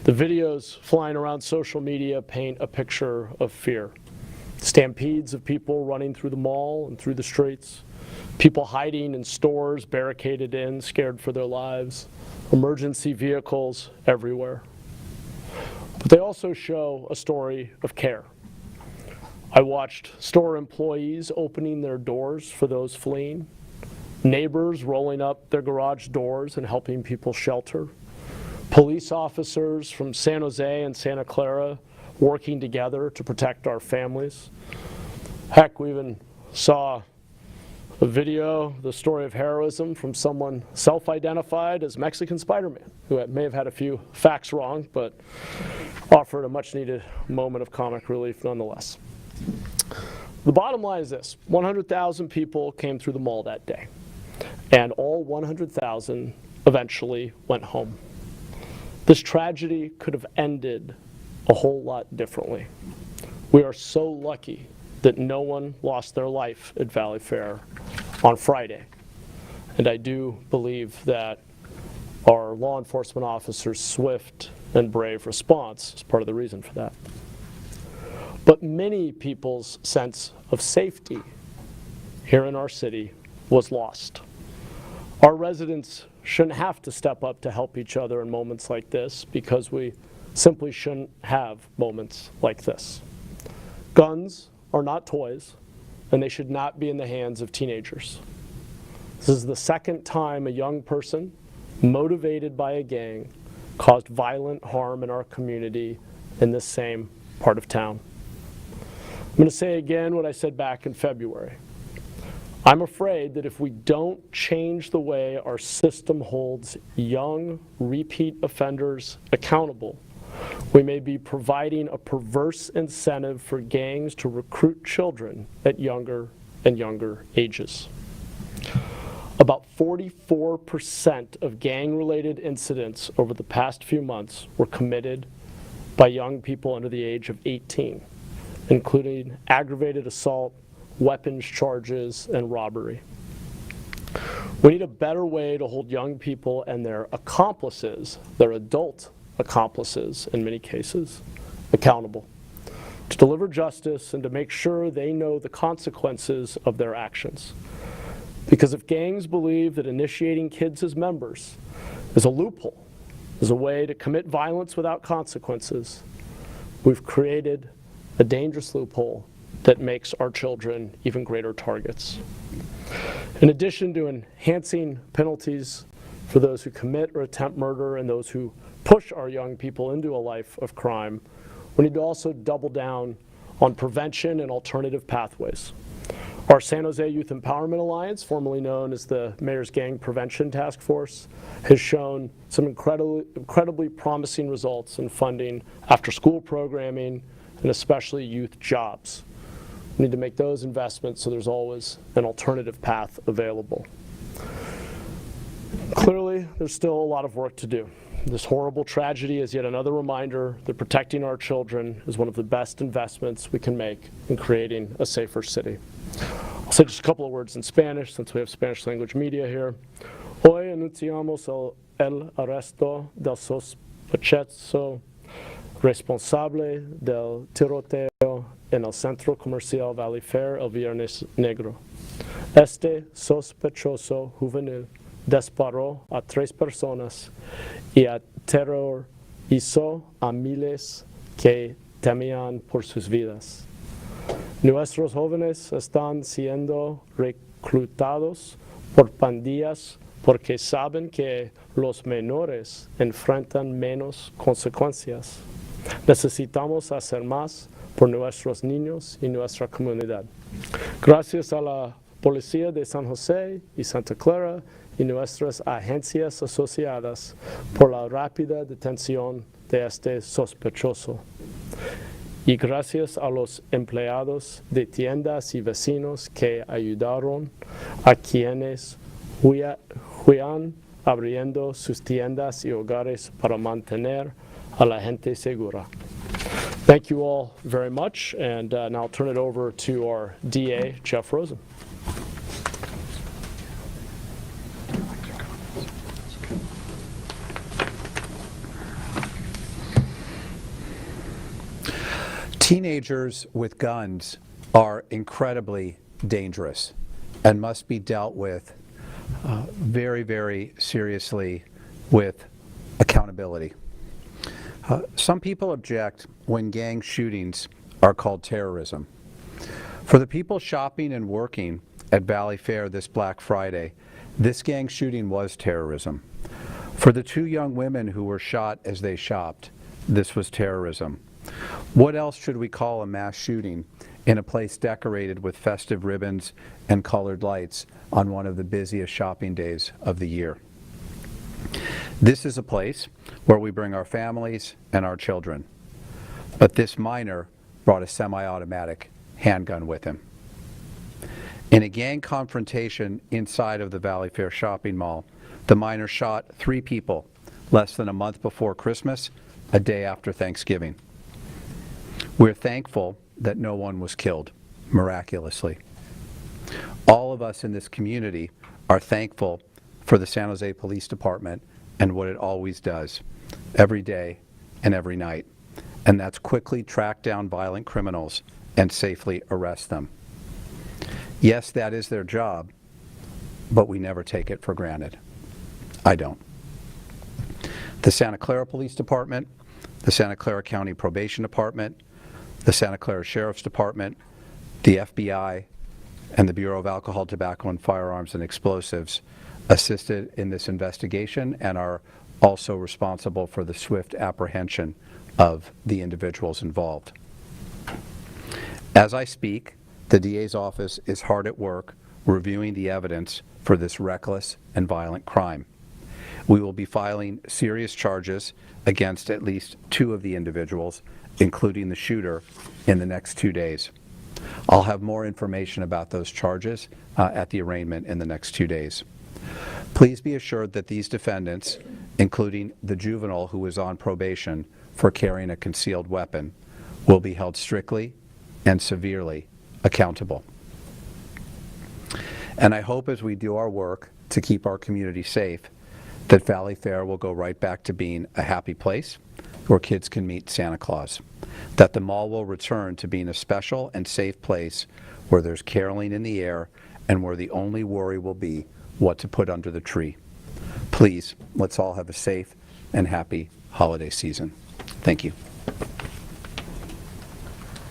The videos flying around social media paint a picture of fear. Stampedes of people running through the mall and through the streets, people hiding in stores, barricaded in, scared for their lives, emergency vehicles everywhere. But they also show a story of care. I watched store employees opening their doors for those fleeing, neighbors rolling up their garage doors and helping people shelter, police officers from San Jose and Santa Clara working together to protect our families. Heck, we even saw a video, the story of heroism from someone self-identified as Mexican Spider-Man, who may have had a few facts wrong, but offered a much-needed moment of comic relief nonetheless. The bottom line is this: 100,000 people came through the mall that day, and all 100,000 eventually went home. This tragedy could have ended a whole lot differently. We are so lucky that no one lost their life at Valley Fair on Friday. And I do believe that our law enforcement officers' swift and brave response is part of the reason for that. But many people's sense of safety here in our city was lost. Our residents shouldn't have to step up to help each other in moments like this because we simply shouldn't have moments like this. Guns are not toys, and they should not be in the hands of teenagers. This is the second time a young person motivated by a gang caused violent harm in our community in this same part of town. I'm going to say again what I said back in February. I'm afraid that if we don't change the way our system holds young repeat offenders accountable, we may be providing a perverse incentive for gangs to recruit children at younger and younger ages. About 44% of gang-related incidents over the past few months were committed by young people under the age of 18, including aggravated assault, weapons charges, and robbery. We need a better way to hold young people and their accomplices, their adult accomplices in many cases, accountable, to deliver justice and to make sure they know the consequences of their actions. Because if gangs believe that initiating kids as members is a loophole, is a way to commit violence without consequences, we've created a dangerous loophole that makes our children even greater targets. In addition to enhancing penalties for those who commit or attempt murder and those who push our young people into a life of crime, we need to also double down on prevention and alternative pathways. Our San Jose Youth Empowerment Alliance, formerly known as the Mayor's Gang Prevention Task Force, has shown some incredibly promising results in funding after-school programming and especially youth jobs. We need to make those investments so there's always an alternative path available. Clearly, there's still a lot of work to do. This horrible tragedy is yet another reminder that protecting our children is one of the best investments we can make in creating a safer city. I'll say just a couple of words in Spanish since we have Spanish language media here. Hoy anunciamos el arresto del sospechoso responsable del tiroteo en el centro comercial Valley Fair el Viernes Negro. Este sospechoso juvenil disparó a 3 personas y aterrorizó a miles que temían por sus vidas. Nuestros jóvenes están siendo reclutados por pandillas porque saben que los menores enfrentan menos consecuencias. Necesitamos hacer más por nuestros niños y nuestra comunidad. Gracias a la Policía de San José y Santa Clara y nuestras agencias asociadas por la rápida detención de este sospechoso. Y gracias a los empleados de tiendas y vecinos que ayudaron a quienes huían abriendo sus tiendas y hogares para mantener a la gente segura. Thank you all very much, and now I'll turn it over to our DA, Jeff Rosen. Teenagers with guns are incredibly dangerous and must be dealt with very, very seriously with accountability. Some people object when gang shootings are called terrorism. For the people shopping and working at Valley Fair this Black Friday, this gang shooting was terrorism. For the 2 young women who were shot as they shopped, this was terrorism. What else should we call a mass shooting in a place decorated with festive ribbons and colored lights on one of the busiest shopping days of the year? This is a place where we bring our families and our children. But this minor brought a semi-automatic handgun with him. In a gang confrontation inside of the Valley Fair shopping mall, the minor shot 3 people less than a month before Christmas, a day after Thanksgiving. We're thankful that no one was killed, miraculously. All of us in this community are thankful for the San Jose Police Department and what it always does, every day and every night, and that's quickly track down violent criminals and safely arrest them. Yes, that is their job, but we never take it for granted. I don't. The Santa Clara Police Department, the Santa Clara County Probation Department, the Santa Clara Sheriff's Department, the FBI, and the Bureau of Alcohol, Tobacco, and Firearms and Explosives assisted in this investigation and are also responsible for the swift apprehension of the individuals involved. As I speak, the DA's office is hard at work reviewing the evidence for this reckless and violent crime. We will be filing serious charges against at least 2 of the individuals, including the shooter, in the next 2 days. I'll have more information about those charges at the arraignment in the next 2 days. Please be assured that these defendants, including the juvenile who is on probation for carrying a concealed weapon, will be held strictly and severely accountable. And I hope as we do our work to keep our community safe, that Valley Fair will go right back to being a happy place where kids can meet Santa Claus, that the mall will return to being a special and safe place where there's caroling in the air and where the only worry will be what to put under the tree. Please, let's all have a safe and happy holiday season. Thank you.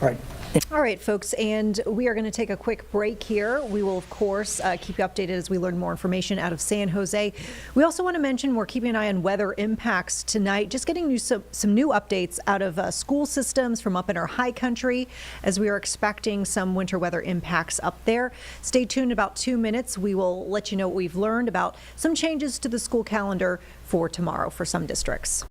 All right. All right, folks, and we are going to take a quick break here. We will, of course, keep you updated as we learn more information out of San Jose. We also want to mention we're keeping an eye on weather impacts tonight, just getting some new updates out of school systems from up in our high country, as we are expecting some winter weather impacts up there. Stay tuned. About 2 minutes, we will let you know what we've learned about some changes to the school calendar for tomorrow for some districts.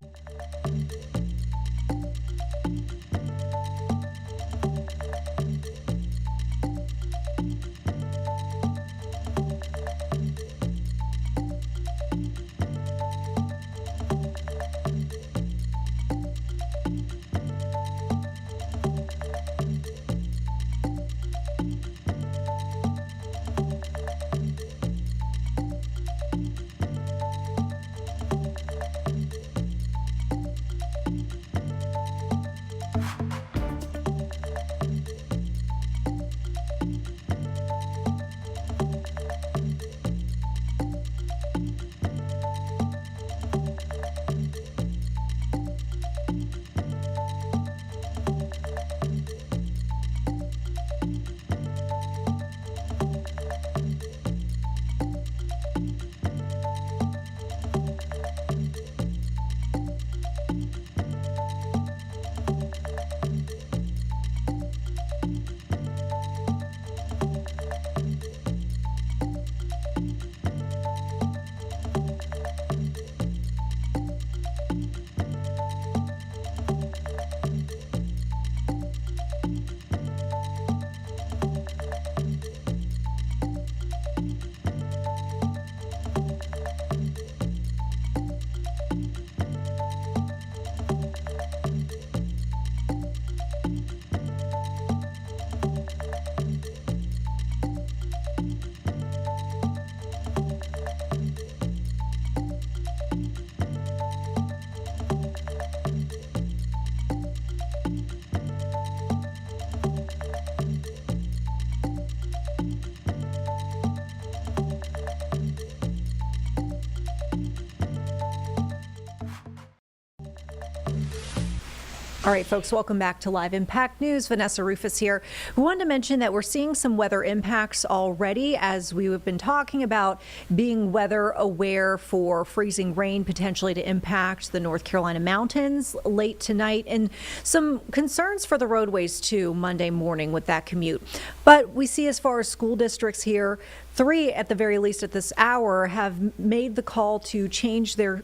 All right, folks, welcome back to Live Impact News. Vanessa Rufus here. We wanted to mention that we're seeing some weather impacts already as we have been talking about being weather aware for freezing rain potentially to impact the North Carolina mountains late tonight, and some concerns for the roadways too Monday morning with that commute. But we see as far as school districts here, 3 at the very least at this hour have made the call to change their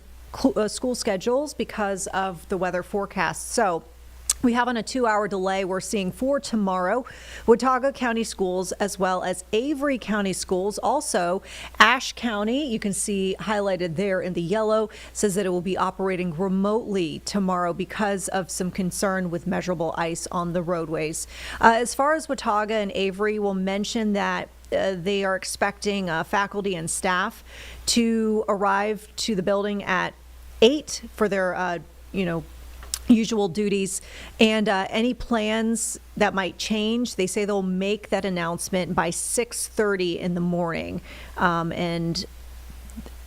school schedules because of the weather forecast. So we have on a 2-hour delay. We're seeing for tomorrow, Watauga County schools as well as Avery County schools. Also, Ashe County, you can see highlighted there in the yellow, says that it will be operating remotely tomorrow because of some concern with measurable ice on the roadways. As far as Watauga and Avery, we'll mention that they are expecting faculty and staff to arrive to the building at 8 for their, usual duties, and any plans that might change, they say they'll make that announcement by 6:30 in the morning. And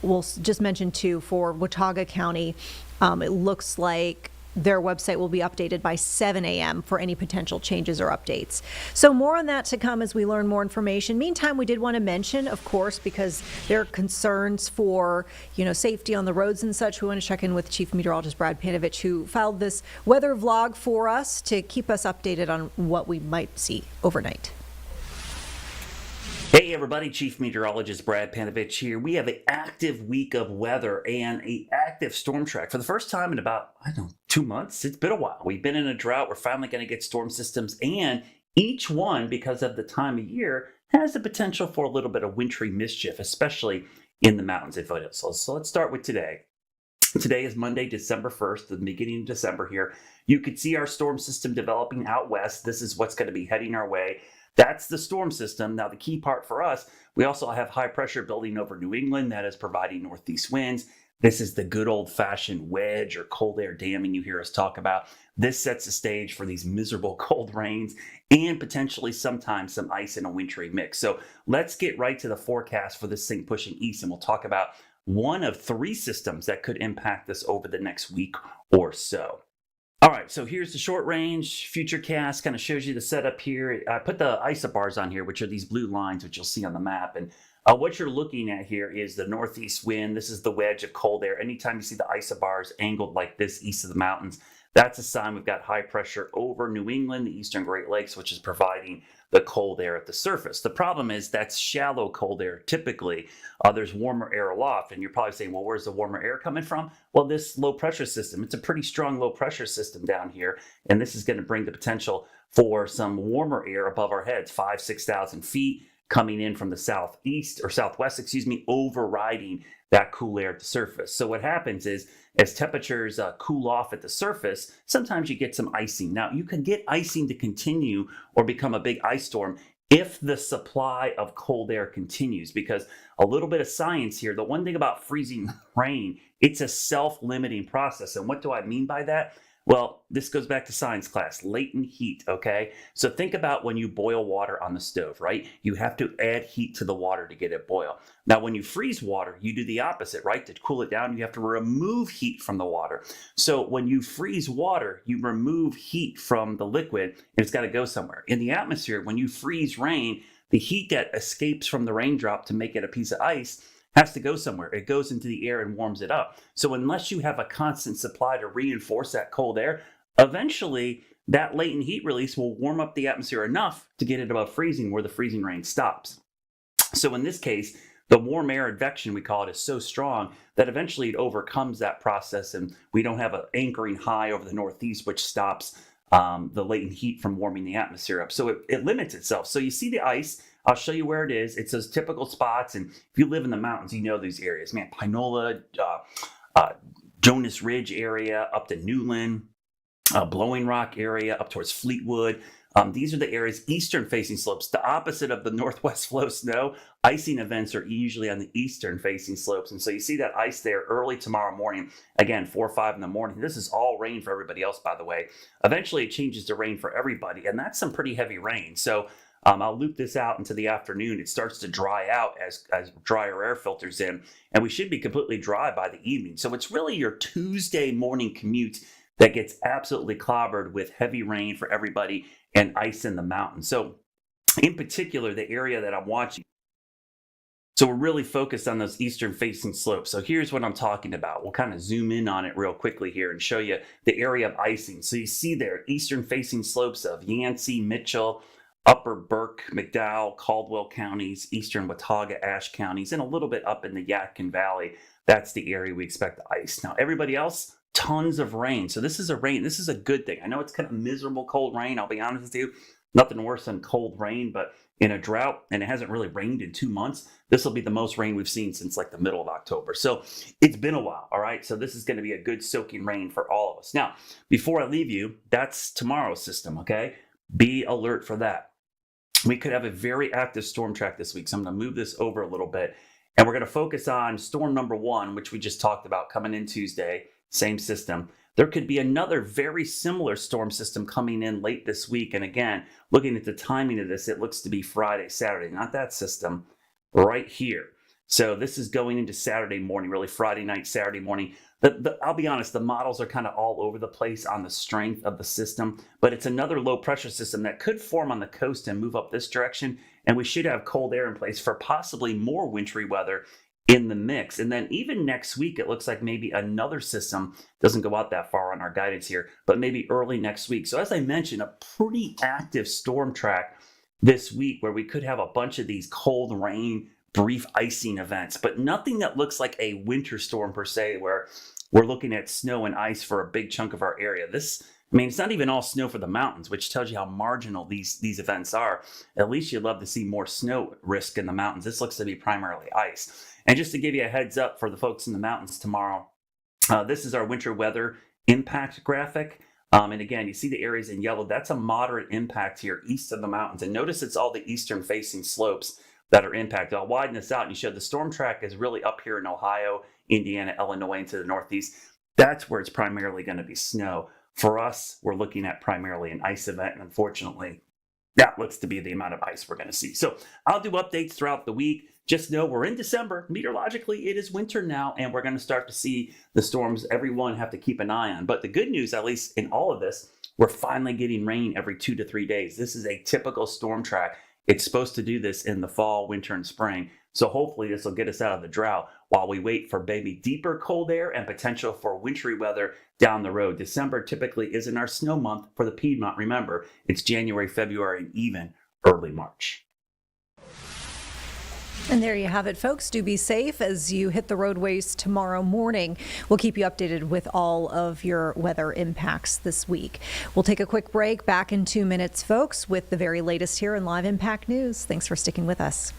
we'll just mention too, for Watauga County, it looks like their website will be updated by 7 a.m. for any potential changes or updates. So more on that to come as we learn more information. Meantime, we did want to mention, of course, because there are concerns for, safety on the roads and such, we want to check in with Chief Meteorologist Brad Panovich, who filed this weather vlog for us to keep us updated on what we might see overnight. Hey everybody, Chief Meteorologist Brad Panovich here. We have an active week of weather and an active storm track. For the first time in about, 2 months, it's been a while. We've been in a drought. We're finally going to get storm systems, and each one, because of the time of year, has the potential for a little bit of wintry mischief, especially in the mountains and foothills. So let's start with today. Today is Monday, December 1st, the beginning of December here. You can see our storm system developing out west. This is what's going to be heading our way. That's the storm system. Now, the key part for us, we also have high pressure building over New England that is providing northeast winds. This is the good old-fashioned wedge or cold air damming you hear us talk about. This sets the stage for these miserable cold rains and potentially sometimes some ice in a wintry mix. So let's get right to the forecast for this thing pushing east, and we'll talk about one of 3 systems that could impact this over the next week or so. All right, so here's the short range futurecast, kind of shows you the setup here. I put the isobars on here, which are these blue lines, which you'll see on the map. And what you're looking at here is the northeast wind. This is the wedge of cold air. Anytime you see the isobars angled like this east of the mountains, that's a sign we've got high pressure over New England, the eastern Great Lakes, which is providing the cold air at the surface. The problem is that's shallow cold air. Typically, there's warmer air aloft, and you're probably saying, well, where's the warmer air coming from? Well, this low pressure system, it's a pretty strong low pressure system down here, and this is going to bring the potential for some warmer air above our heads, 5,000 to 6,000 feet, coming in from the southeast or southwest, overriding that cool air at the surface. So what happens is, as temperatures cool off at the surface, sometimes you get some icing. Now, you can get icing to continue or become a big ice storm if the supply of cold air continues, because a little bit of science here, the one thing about freezing rain, it's a self-limiting process. And what do I mean by that? Well, this goes back to science class, latent heat, okay? So think about when you boil water on the stove, right? You have to add heat to the water to get it boil. Now, when you freeze water, you do the opposite, right? To cool it down, you have to remove heat from the water. So when you freeze water, you remove heat from the liquid, and it's got to go somewhere. In the atmosphere, when you freeze rain, the heat that escapes from the raindrop to make it a piece of ice has to go somewhere. It goes into the air and warms it up. So unless you have a constant supply to reinforce that cold air, eventually that latent heat release will warm up the atmosphere enough to get it above freezing where the freezing rain stops. So in this case, the warm air advection, we call it, is so strong that eventually it overcomes that process, and we don't have an anchoring high over the northeast, which stops the latent heat from warming the atmosphere up. So it limits itself. So you see the ice. I'll show you where it is. It's those typical spots, and if you live in the mountains, you know these areas. Man, Pinola, Jonas Ridge area, up to Newland, Blowing Rock area, up towards Fleetwood. These are the areas, eastern-facing slopes, the opposite of the northwest flow snow. Icing events are usually on the eastern-facing slopes, and so you see that ice there early tomorrow morning. Again, 4 or 5 in the morning. This is all rain for everybody else, by the way. Eventually, it changes to rain for everybody, and that's some pretty heavy rain. So I'll loop this out into the afternoon. It starts to dry out as drier air filters in, and we should be completely dry by the evening. So it's really your Tuesday morning commute that gets absolutely clobbered with heavy rain for everybody and ice in the mountains. So in particular, the area that I'm watching, so we're really focused on those eastern facing slopes. So here's what I'm talking about. We'll kind of zoom in on it real quickly here and show you the area of icing. So you see there, eastern facing slopes of Yancey, Mitchell, Upper Burke, McDowell, Caldwell counties, eastern Watauga, Ashe counties, and a little bit up in the Yadkin Valley. That's the area we expect to ice. Now, everybody else, tons of rain. So this is a good thing. I know it's kind of miserable cold rain. I'll be honest with you. Nothing worse than cold rain, but in a drought, and it hasn't really rained in 2 months, this will be the most rain we've seen since like the middle of October. So it's been a while, all right? So this is going to be a good soaking rain for all of us. Now, before I leave you, that's tomorrow's system, okay? Be alert for that. We could have a very active storm track this week, so I'm going to move this over a little bit, and we're going to focus on storm number 1, which we just talked about coming in Tuesday, same system. There could be another very similar storm system coming in late this week. And again, looking at the timing of this, it looks to be Friday, Saturday, not that system, right here. So this is going into Saturday morning, really Friday night, Saturday morning. I'll be honest, the models are kind of all over the place on the strength of the system, but it's another low pressure system that could form on the coast and move up this direction. And we should have cold air in place for possibly more wintry weather in the mix. And then even next week, it looks like maybe another system doesn't go out that far on our guidance here, but maybe early next week. So as I mentioned, a pretty active storm track this week where we could have a bunch of these cold rain, brief icing events, but nothing that looks like a winter storm per se, where we're looking at snow and ice for a big chunk of our area. It's not even all snow for the mountains, which tells you how marginal these events are. At least you'd love to see more snow risk in the mountains. This looks to be primarily ice. And just to give you a heads up for the folks in the mountains tomorrow, this is our winter weather impact graphic. And again, you see the areas in yellow. That's a moderate impact here east of the mountains. And notice it's all the eastern facing slopes that are impacted. I'll widen this out and you show the storm track is really up here in Ohio, Indiana, Illinois, into the northeast. That's where it's primarily going to be snow. For us, we're looking at primarily an ice event, and unfortunately, that looks to be the amount of ice we're going to see. So I'll do updates throughout the week. Just know we're in December. Meteorologically, it is winter now, and we're going to start to see the storms everyone have to keep an eye on. But the good news, at least in all of this, we're finally getting rain every 2 to 3 days. This is a typical storm track. It's supposed to do this in the fall, winter, and spring. So hopefully this will get us out of the drought while we wait for maybe deeper cold air and potential for wintry weather down the road. December typically isn't our snow month for the Piedmont. Remember, it's January, February, and even early March. And there you have it, folks. Do be safe as you hit the roadways tomorrow morning. We'll keep you updated with all of your weather impacts this week. We'll take a quick break. Back in 2 minutes, folks, with the very latest here in Live Impact News. Thanks for sticking with us.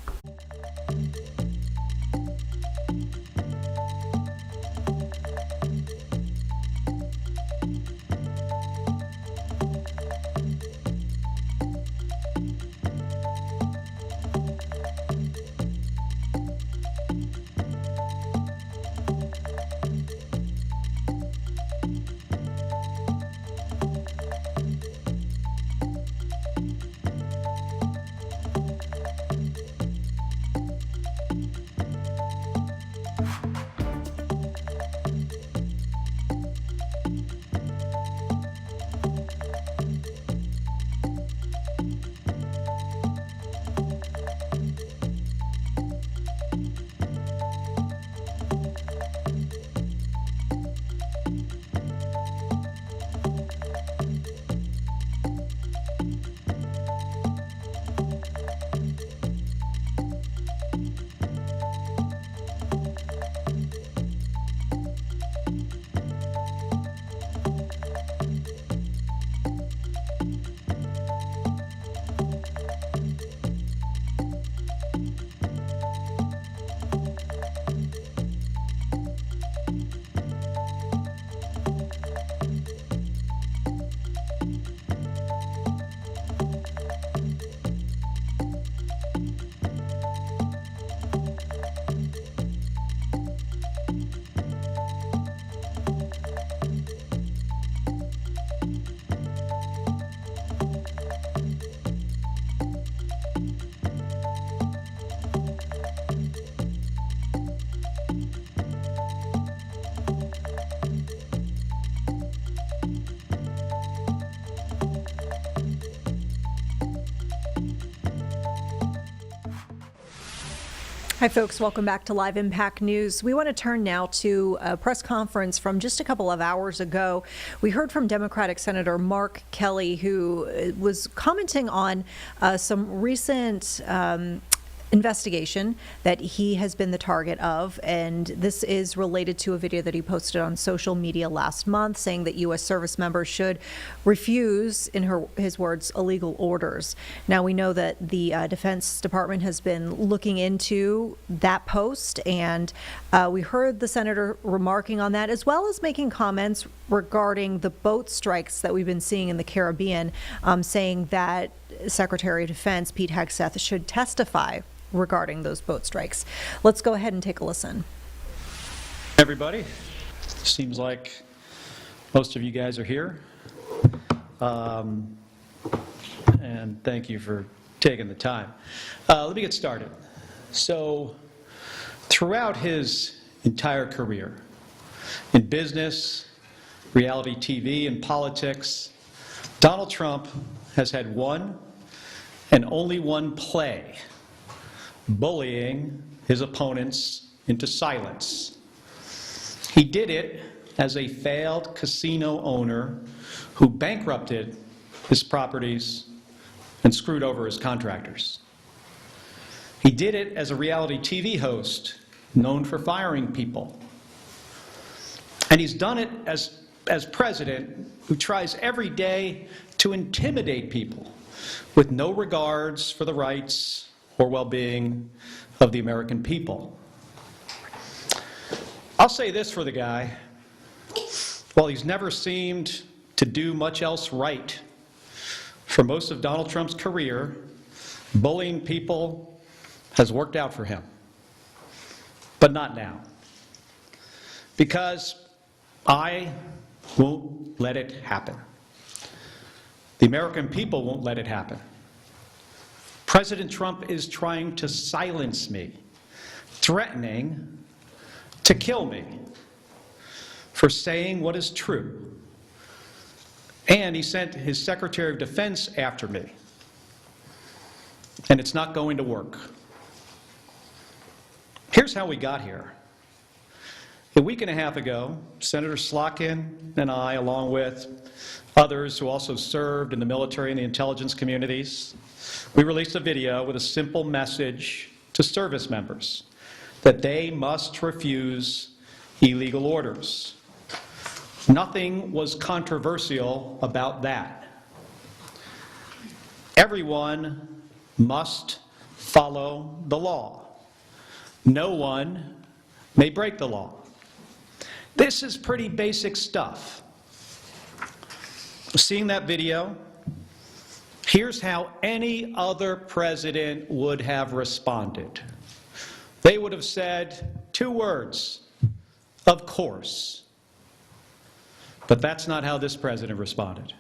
Hi, folks. Welcome back to Live Impact News. We want to turn now to a press conference from just a couple of hours ago. We heard from Democratic Senator Mark Kelly, who was commenting on some recent investigation that he has been the target of, and this is related to a video that he posted on social media last month saying that U.S. service members should refuse, in his words, illegal orders. Now, we know that the Defense Department has been looking into that post, and we heard the senator remarking on that, as well as making comments regarding the boat strikes that we've been seeing in the Caribbean, saying that Secretary of Defense Pete Hegseth should testify regarding those boat strikes. Let's go ahead and take a listen. Everybody, seems like most of you guys are here. And thank you for taking the time. Let me get started. So, throughout his entire career, in business, reality TV, and politics, Donald Trump has had one and only one play: bullying his opponents into silence. He did it as a failed casino owner who bankrupted his properties and screwed over his contractors. He did it as a reality TV host known for firing people. And he's done it as president who tries every day to intimidate people with no regards for the rights or well-being of the American people. I'll say this for the guy: while he's never seemed to do much else right, for most of Donald Trump's career, bullying people has worked out for him. But not now. Because I won't let it happen. The American people won't let it happen. President Trump is trying to silence me, threatening to kill me for saying what is true. And he sent his Secretary of Defense after me. And it's not going to work. Here's how we got here. A week and a half ago, Senator Slotkin and I, along with others who also served in the military and the intelligence communities, we released a video with a simple message to service members that they must refuse illegal orders. Nothing was controversial about that. Everyone must follow the law. No one may break the law. This is pretty basic stuff. Seeing that video, here's how any other president would have responded. They would have said 2 words: of course. But that's not how this president responded.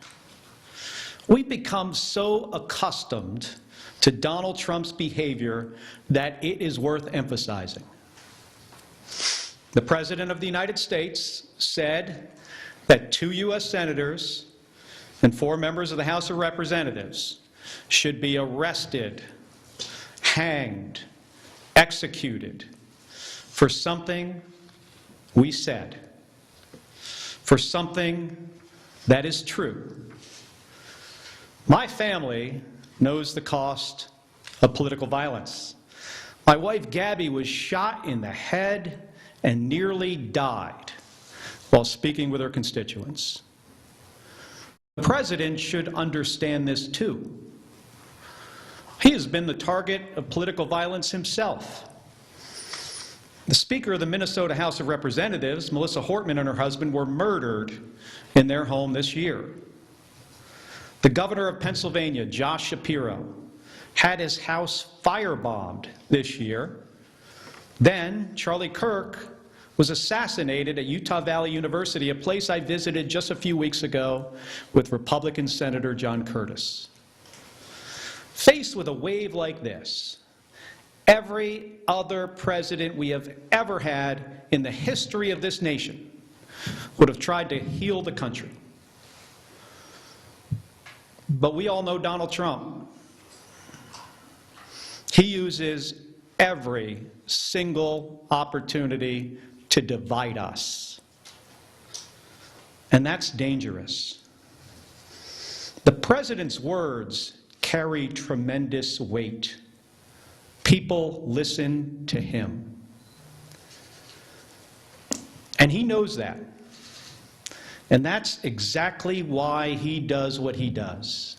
We've become so accustomed to Donald Trump's behavior that it is worth emphasizing. The President of the United States said that 2 U.S. senators and 4 members of the House of Representatives should be arrested, hanged, executed for something we said, for something that is true. My family knows the cost of political violence. My wife Gabby was shot in the head and nearly died while speaking with her constituents. The president should understand this too. He has been the target of political violence himself. The Speaker of the Minnesota House of Representatives, Melissa Hortman, and her husband were murdered in their home this year. The Governor of Pennsylvania, Josh Shapiro, had his house firebombed this year. Then Charlie Kirk was assassinated at Utah Valley University, a place I visited just a few weeks ago with Republican Senator John Curtis. Faced with a wave like this, every other president we have ever had in the history of this nation would have tried to heal the country. But we all know Donald Trump. He uses every single opportunity to divide us. And that's dangerous. The president's words carry tremendous weight. People listen to him. And he knows that. And that's exactly why he does what he does.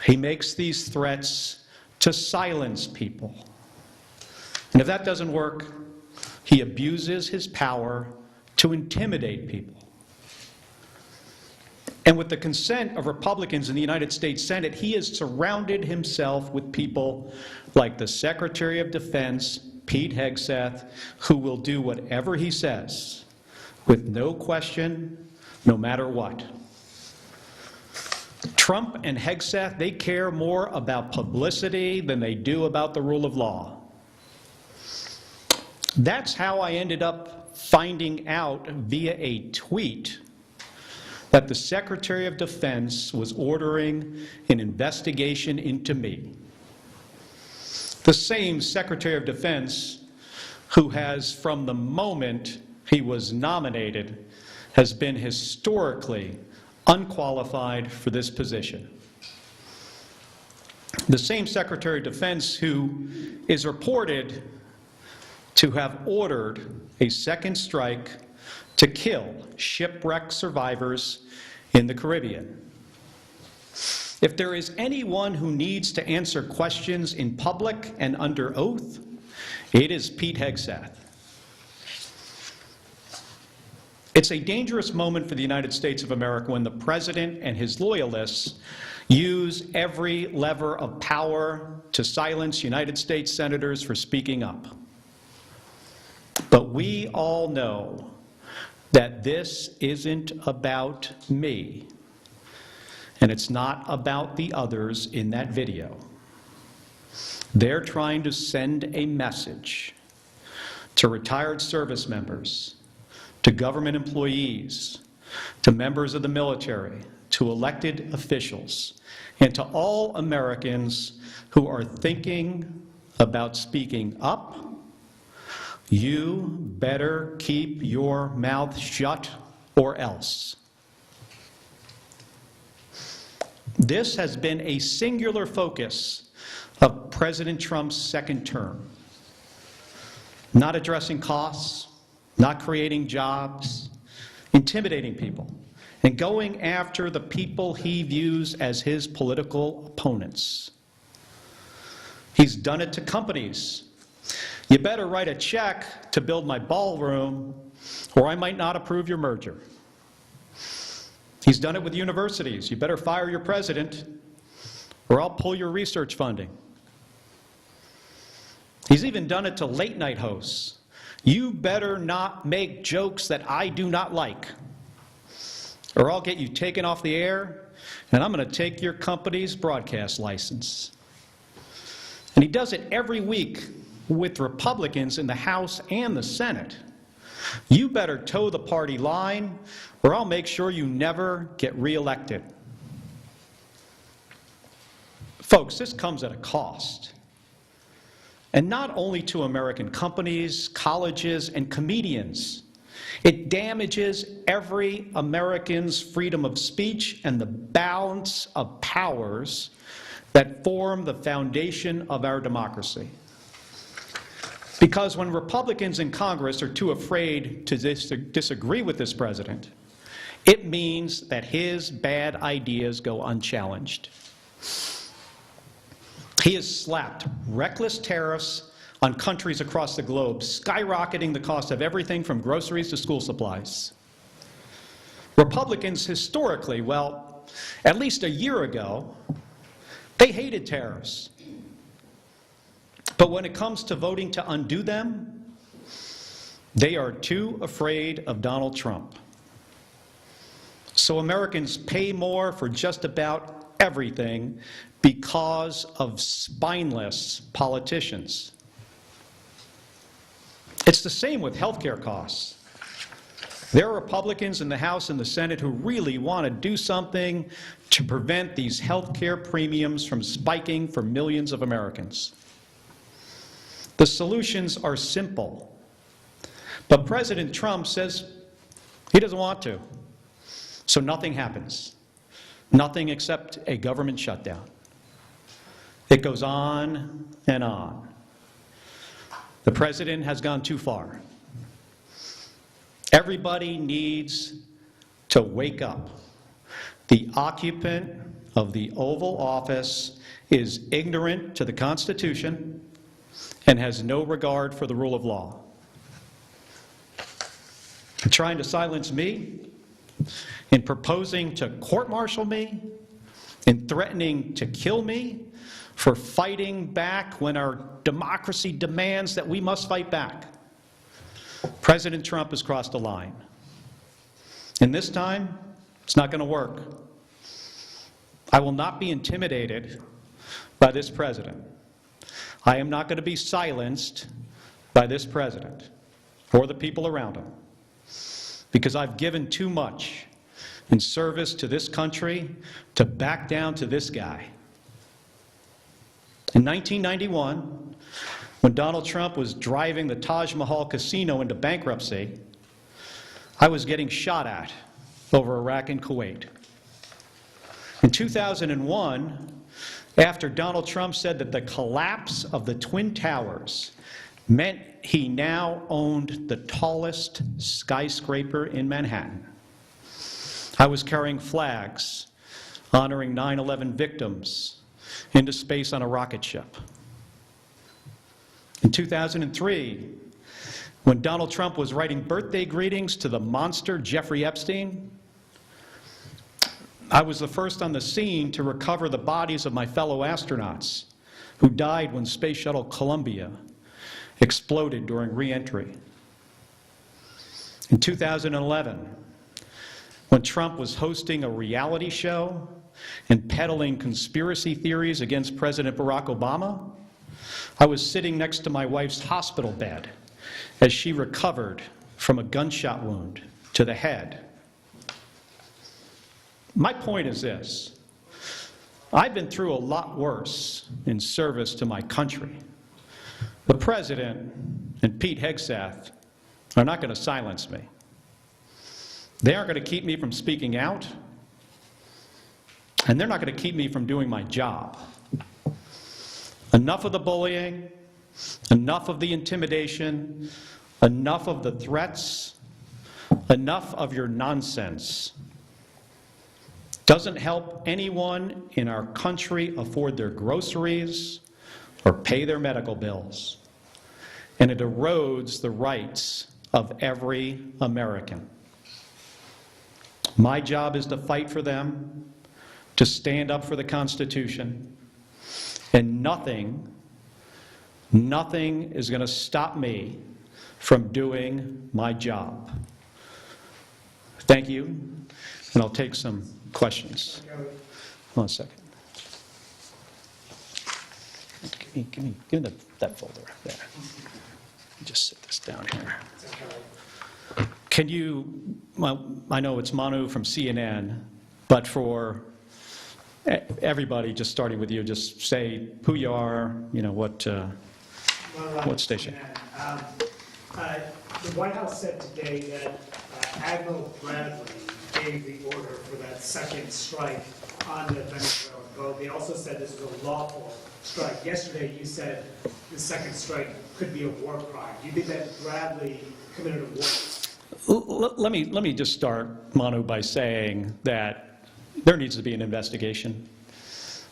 He makes these threats to silence people. And if that doesn't work, he abuses his power to intimidate people. And with the consent of Republicans in the United States Senate, he has surrounded himself with people like the Secretary of Defense, Pete Hegseth, who will do whatever he says with no question, no matter what. Trump and Hegseth, they care more about publicity than they do about the rule of law. That's how I ended up finding out via a tweet that the Secretary of Defense was ordering an investigation into me. The same Secretary of Defense who has, from the moment he was nominated, has been historically unqualified for this position. The same Secretary of Defense who is reported to have ordered a second strike to kill shipwreck survivors in the Caribbean. If there is anyone who needs to answer questions in public and under oath, it is Pete Hegseth. It's a dangerous moment for the United States of America when the president and his loyalists use every lever of power to silence United States senators for speaking up. But we all know that this isn't about me, and it's not about the others in that video. They're trying to send a message to retired service members, to government employees, to members of the military, to elected officials, and to all Americans who are thinking about speaking up. You better keep your mouth shut or else. This has been a singular focus of President Trump's second term. Not addressing costs, not creating jobs, intimidating people, and going after the people he views as his political opponents. He's done it to companies. You better write a check to build my ballroom, or I might not approve your merger. He's done it with universities. You better fire your president, or I'll pull your research funding. He's even done it to late-night hosts. You better not make jokes that I do not like, or I'll get you taken off the air, and I'm going to take your company's broadcast license. And he does it every week with Republicans in the House and the Senate. You better toe the party line, or I'll make sure you never get reelected. Folks, this comes at a cost. And not only to American companies, colleges, and comedians. It damages every American's freedom of speech and the balance of powers that form the foundation of our democracy. Because when Republicans in Congress are too afraid to disagree with this president, it means that his bad ideas go unchallenged. He has slapped reckless tariffs on countries across the globe, skyrocketing the cost of everything from groceries to school supplies. Republicans historically, well, at least a year ago, they hated tariffs. But when it comes to voting to undo them, they are too afraid of Donald Trump. So Americans pay more for just about everything because of spineless politicians. It's the same with health care costs. There are Republicans in the House and the Senate who really want to do something to prevent these health care premiums from spiking for millions of Americans. The solutions are simple. But President Trump says he doesn't want to. So nothing happens. Nothing except a government shutdown. It goes on and on. The president has gone too far. Everybody needs to wake up. The occupant of the Oval Office is ignorant to the Constitution and has no regard for the rule of law. In trying to silence me, in proposing to court-martial me, in threatening to kill me, for fighting back when our democracy demands that we must fight back. President Trump has crossed a line. And this time, it's not going to work. I will not be intimidated by this president. I am not going to be silenced by this president or the people around him, because I've given too much in service to this country to back down to this guy. In 1991, when Donald Trump was driving the Taj Mahal Casino into bankruptcy, I was getting shot at over Iraq and Kuwait. In 2001, after Donald Trump said that the collapse of the Twin Towers meant he now owned the tallest skyscraper in Manhattan, I was carrying flags honoring 9/11 victims into space on a rocket ship. In 2003, when Donald Trump was writing birthday greetings to the monster Jeffrey Epstein, I was the first on the scene to recover the bodies of my fellow astronauts who died when Space Shuttle Columbia exploded during re-entry. In 2011, when Trump was hosting a reality show and peddling conspiracy theories against President Barack Obama, I was sitting next to my wife's hospital bed as she recovered from a gunshot wound to the head. My point is this: I've been through a lot worse in service to my country. The president and Pete Hegseth are not going to silence me. They aren't going to keep me from speaking out, and they're not going to keep me from doing my job. Enough of the bullying, enough of the intimidation, enough of the threats, enough of your nonsense. Doesn't help anyone in our country afford their groceries or pay their medical bills. And it erodes the rights of every American. My job is to fight for them, to stand up for the Constitution, and nothing is going to stop me from doing my job. Thank you, and I'll take some questions. Hold on a second. Give me that folder there. Just sit this down here. Can you, well, I know it's Manu from CNN, but for everybody, just starting with you, just say who you are, you know, what station. The White House said today that Admiral Bradley gave the order for that second strike on the Venezuelan boat. They also said this was a lawful strike. Yesterday you said the second strike could be a war crime. Do you think that Bradley committed a war? Let me just start, Manu, by saying that there needs to be an investigation.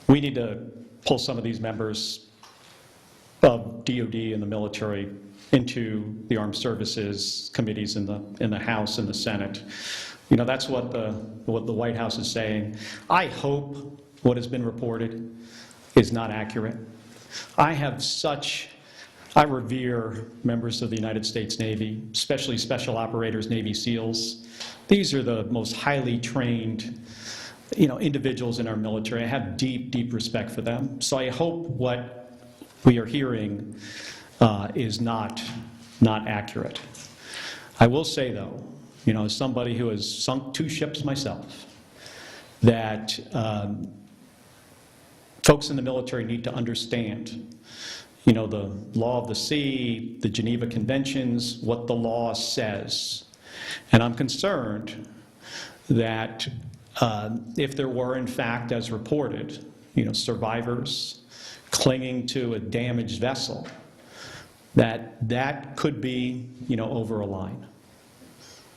We need to pull some of these members of DOD and the military into the armed services committees in the House and the Senate. You know, that's what the White House is saying. I hope what has been reported is not accurate. I revere members of the United States Navy, especially special operators, Navy SEALs. These are the most highly trained, individuals in our military. I have deep, deep respect for them. So I hope what we are hearing is not accurate. I will say, though, as somebody who has sunk 2 ships myself, that folks in the military need to understand, you know, the law of the sea, the Geneva Conventions, what the law says. And I'm concerned that if there were, in fact, as reported, you know, survivors clinging to a damaged vessel, that could be, you know, over a line.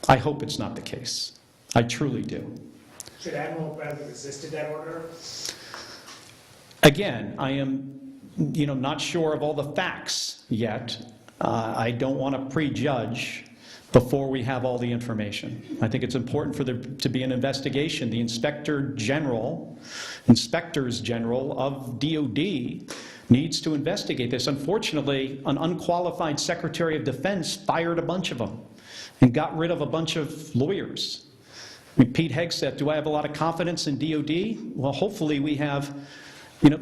I hope it's not the case. I truly do. Should Admiral Bradley resisted that order? Again, I am, you know, not sure of all the facts yet. I don't want to prejudge before we have all the information. I think it's important for there to be an investigation. The Inspectors General of DOD needs to investigate this. Unfortunately, an unqualified Secretary of Defense fired a bunch of them and got rid of a bunch of lawyers. I mean, Pete Hegseth, do I have a lot of confidence in DOD? Well, hopefully we have, you know,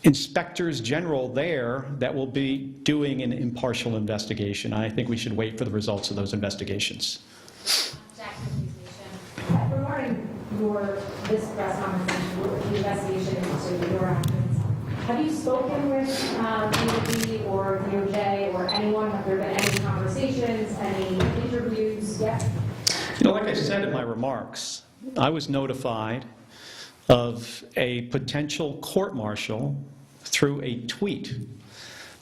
inspectors general there that will be doing an impartial investigation. I think we should wait for the results of those investigations. Regarding this press conference, the investigation into your actions, have you spoken with DOD or DOJ or anyone? Have there been any conversations, any interviews yet? You know, like I said in my remarks, I was notified of a potential court-martial through a tweet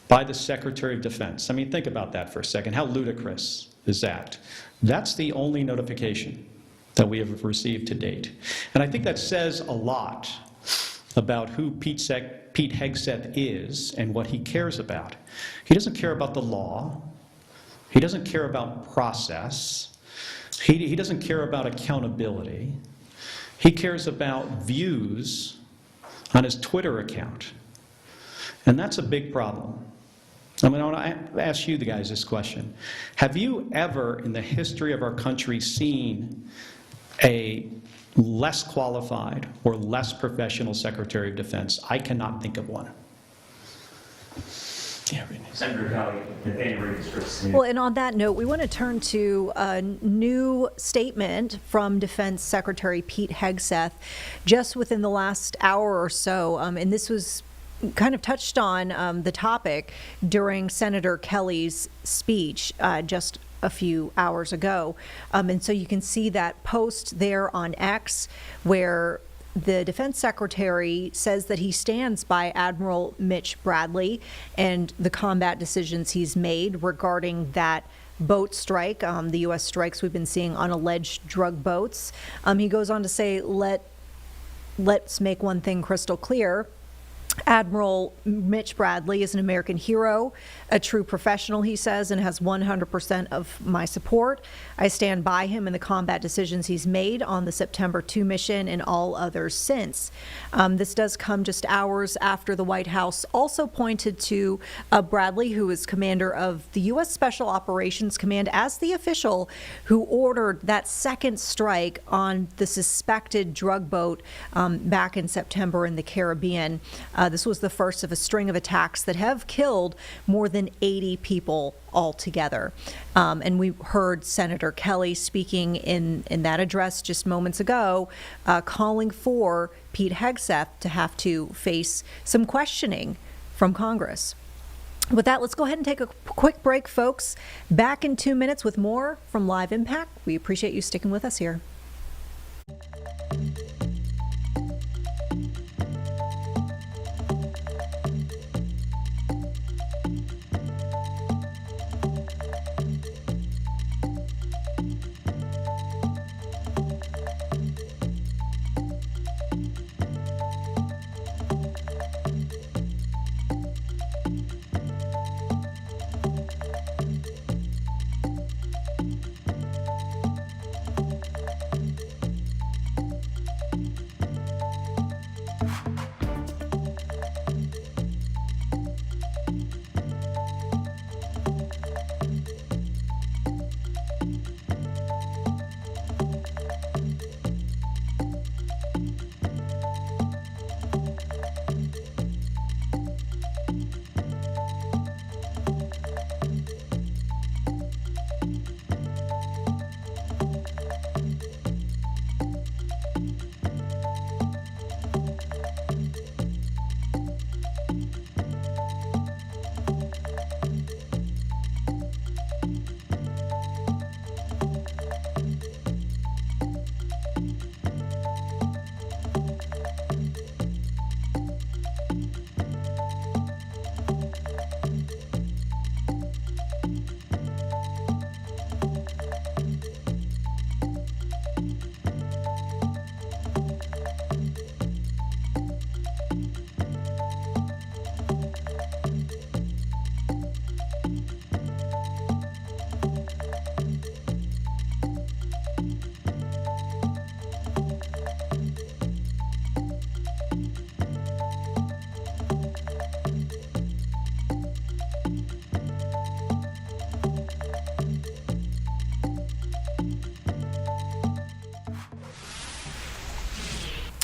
by the Secretary of Defense. I mean, think about that for a second. How ludicrous is that? That's the only notification that we have received to date. And I think that says a lot about who Pete Hegseth is and what he cares about. He doesn't care about the law. He doesn't care about process. He doesn't care about accountability. He cares about views on his Twitter account. And that's a big problem. I mean, I want to ask you guys this question. Have you ever in the history of our country seen a less qualified or less professional Secretary of Defense? I cannot think of one. Yeah, Senator Kelly, Nathaniel Reed. Well, and on that note, we want to turn to a new statement from Defense Secretary Pete Hegseth just within the last hour or so. And this was kind of touched on the topic during Senator Kelly's speech just a few hours ago. And so you can see that post there on X where the Defense Secretary says that he stands by Admiral Mitch Bradley and the combat decisions he's made regarding that boat strike, the U.S. strikes we've been seeing on alleged drug boats. He goes on to say, let's make one thing crystal clear. Admiral Mitch Bradley is an American hero, a true professional, he says, and has 100% of my support. I stand by him in the combat decisions he's made on the September 2 mission and all others since. This does come just hours after the White House also pointed to Bradley, who is commander of the U.S. Special Operations Command, as the official who ordered that second strike on the suspected drug boat back in September in the Caribbean. This was the first of a string of attacks that have killed more than 80 people altogether. And we heard Senator Kelly speaking in that address just moments ago, calling for Pete Hegseth to have to face some questioning from Congress. With that, let's go ahead and take a quick break, folks. Back in 2 minutes with more from Live Impact. We appreciate you sticking with us here.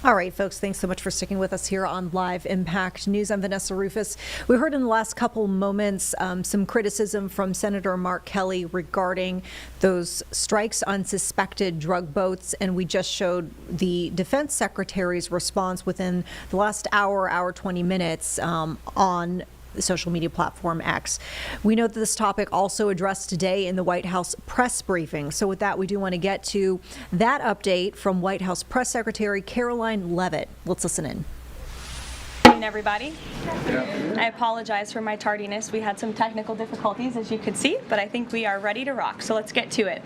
All right, folks, thanks so much for sticking with us here on Live Impact News. I'm Vanessa Rufus. We heard in the last couple moments some criticism from Senator Mark Kelly regarding those strikes on suspected drug boats, and we just showed the Defense Secretary's response within the last hour 20 minutes on the social media platform X. We know that this topic also addressed today in the White House press briefing. So with that, we do want to get to that update from White House Press Secretary Karoline Leavitt. Let's listen in. Everybody. I apologize for my tardiness. We had some technical difficulties, as you could see, but I think we are ready to rock, so let's get to it.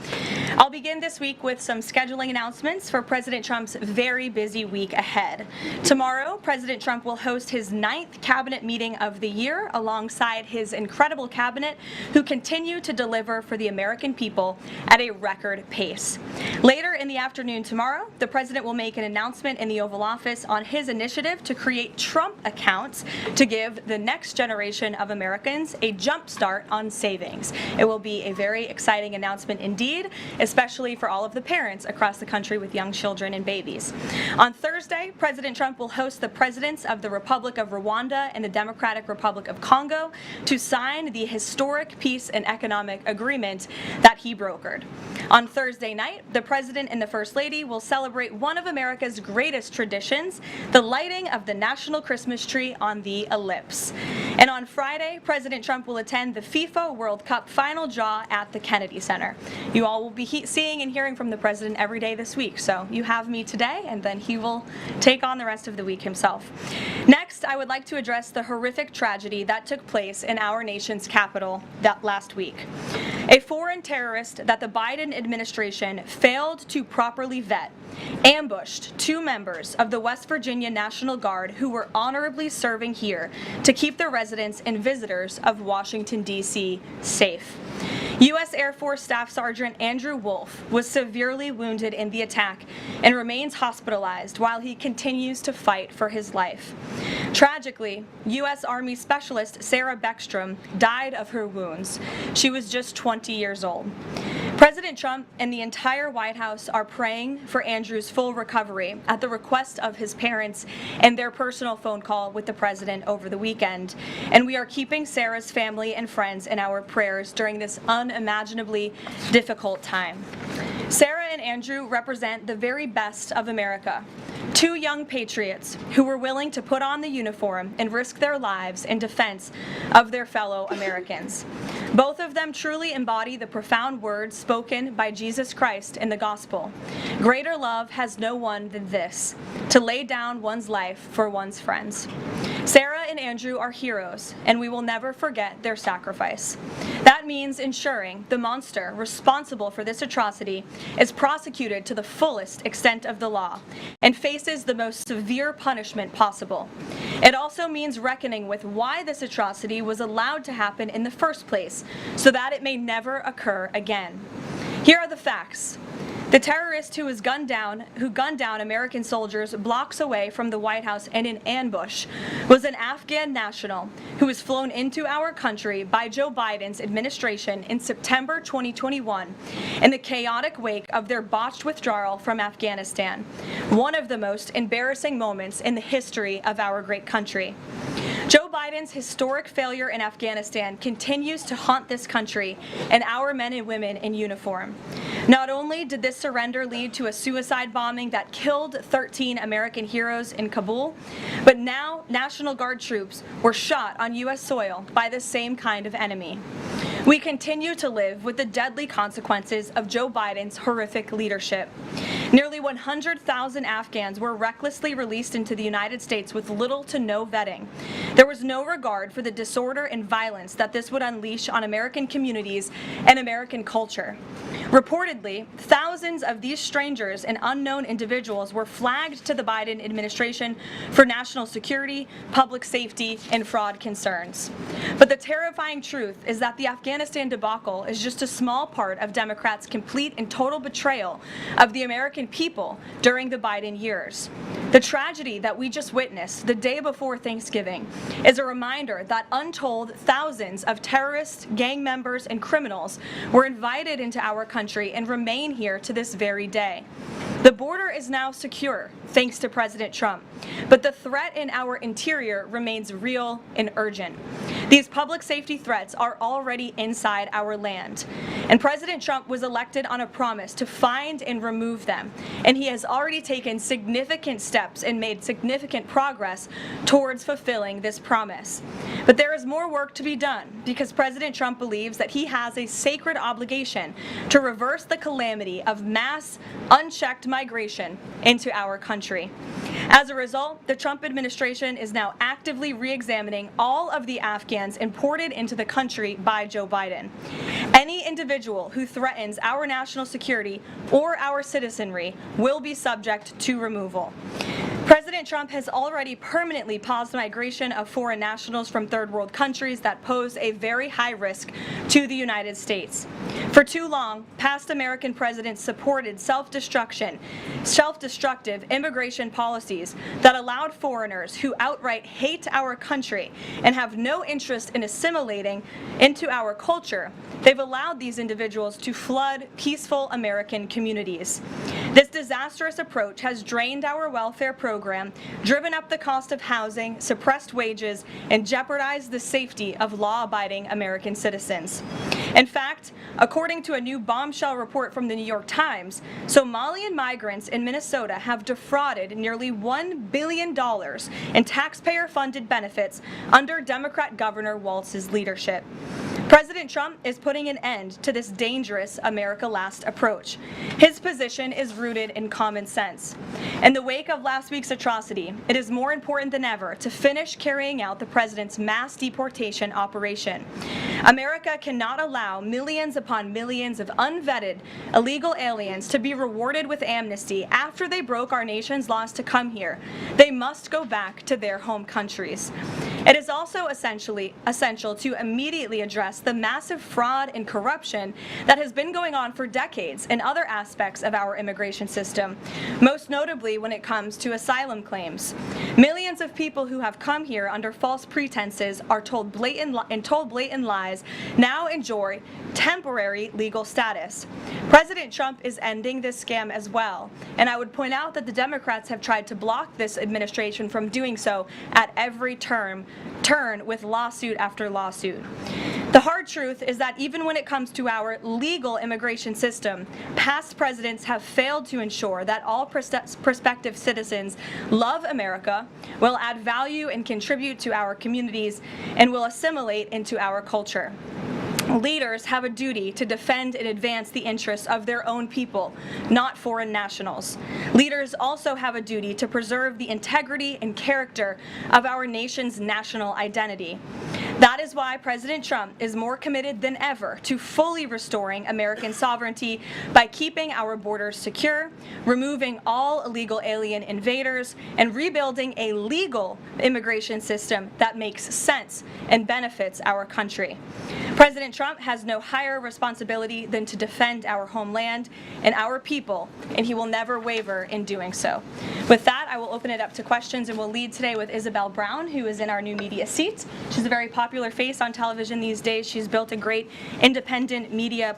I'll begin this week with some scheduling announcements for President Trump's very busy week ahead. Tomorrow, President Trump will host his 9th cabinet meeting of the year alongside his incredible cabinet, who continue to deliver for the American people at a record pace. Later in the afternoon tomorrow, the president will make an announcement in the Oval Office on his initiative to create Trump accounts to give the next generation of Americans a jump start on savings. It will be a very exciting announcement indeed, especially for all of the parents across the country with young children and babies. On Thursday, President Trump will host the presidents of the Republic of Rwanda and the Democratic Republic of Congo to sign the historic peace and economic agreement that he brokered. On Thursday night, the President and the First Lady will celebrate one of America's greatest traditions, the lighting of the National Christmas tree on the Ellipse. And on Friday, President Trump will attend the FIFA World Cup final draw at the Kennedy Center. You all will be seeing and hearing from the President every day this week, so you have me today, and then he will take on the rest of the week himself. Next, I would like to address the horrific tragedy that took place in our nation's capital that last week. A foreign terrorist that the Biden administration failed to properly vet ambushed 2 members of the West Virginia National Guard who were honorably serving here to keep the residents and visitors of Washington, D.C. safe. U.S. Air Force Staff Sergeant Andrew Wolf was severely wounded in the attack and remains hospitalized while he continues to fight for his life. Tragically, U.S. Army Specialist Sarah Beckstrom died of her wounds. She was just 20 years old. President Trump and the entire White House are praying for Andrew's full recovery at the request of his parents and their personal phone call with the president over the weekend. And we are keeping Sarah's family and friends in our prayers during this unimaginably difficult time. Sarah and Andrew represent the very best of America. 2 young patriots who were willing to put on the uniform and risk their lives in defense of their fellow Americans. Both of them truly embody the profound words spoken by Jesus Christ in the gospel. Greater love has no one than this, to lay down one's life for one's friends. Sarah and Andrew are heroes, and we will never forget their sacrifice. That means ensuring the monster responsible for this atrocity is prosecuted to the fullest extent of the law and faces the most severe punishment possible. It also means reckoning with why this atrocity was allowed to happen in the first place, so that it may never occur again. Here are the facts. The terrorist who gunned down American soldiers blocks away from the White House in an ambush was an Afghan national who was flown into our country by Joe Biden's administration in September 2021 in the chaotic wake of their botched withdrawal from Afghanistan, one of the most embarrassing moments in the history of our great country. Joe Biden's historic failure in Afghanistan continues to haunt this country and our men and women in uniform. Not only did this surrender lead to a suicide bombing that killed 13 American heroes in Kabul, but now National Guard troops were shot on U.S. soil by the same kind of enemy. We continue to live with the deadly consequences of Joe Biden's horrific leadership. Nearly 100,000 Afghans were recklessly released into the United States with little to no vetting. There was no regard for the disorder and violence that this would unleash on American communities and American culture. Reportedly, thousands of these strangers and unknown individuals were flagged to the Biden administration for national security, public safety, and fraud concerns. But the terrifying truth is that the Afghanistan debacle is just a small part of Democrats' complete and total betrayal of the American people during the Biden years. The tragedy that we just witnessed the day before Thanksgiving is a reminder that untold thousands of terrorists, gang members, and criminals were invited into our country and remain here to this very day. The border is now secure, thanks to President Trump, but the threat in our interior remains real and urgent. These public safety threats are already inside our land, and President Trump was elected on a promise to find and remove them, and he has already taken significant steps and made significant progress towards fulfilling this promise. But there is more work to be done because President Trump believes that he has a sacred obligation to reverse the calamity of mass, unchecked migration into our country. As a result, the Trump administration is now actively re-examining all of the Afghans imported into the country by Joe Biden. Any individual who threatens our national security or our citizenry will be subject to removal. President Trump has already permanently paused migration of foreign nationals from third world countries that pose a very high risk to the United States. For too long, past American presidents supported self-destructive immigration policies that allowed foreigners who outright hate our country and have no interest in assimilating into our culture. They've allowed these individuals to flood peaceful American communities. This disastrous approach has drained our welfare program, driven up the cost of housing, suppressed wages, and jeopardized the safety of law-abiding American citizens. In fact, according to a new bombshell report from the New York Times, Somalian migrants in Minnesota have defrauded nearly $1 billion in taxpayer-funded benefits under Democrat Governor Walz's leadership. President Trump is putting an end to this dangerous America Last approach. His position is rooted in common sense. In the wake of last week's atrocity, it is more important than ever to finish carrying out the president's mass deportation operation. America cannot allow millions upon millions of unvetted illegal aliens to be rewarded with amnesty after they broke our nation's laws to come here. They must go back to their home countries. It is also essential to immediately address the massive fraud and corruption that has been going on for decades in other aspects of our immigration system, most notably when it comes to asylum claims. Millions of people who have come here under false pretenses are told blatant lies now enjoy temporary legal status. President Trump is ending this scam as well, and I would point out that the Democrats have tried to block this administration from doing so at every turn with lawsuit after lawsuit. The hard truth is that even when it comes to our legal immigration system, past presidents have failed to ensure that all prospective citizens love America, will add value and contribute to our communities, and will assimilate into our culture. Leaders have a duty to defend and advance the interests of their own people, not foreign nationals. Leaders also have a duty to preserve the integrity and character of our nation's national identity. That is why President Trump is more committed than ever to fully restoring American sovereignty by keeping our borders secure, removing all illegal alien invaders, and rebuilding a legal immigration system that makes sense and benefits our country. President Trump has no higher responsibility than to defend our homeland and our people, and he will never waver in doing so. With that, I will open it up to questions, and we'll lead today with Isabel Brown, who is in our new media seat. She's a very popular face on television these days. She's built a great independent media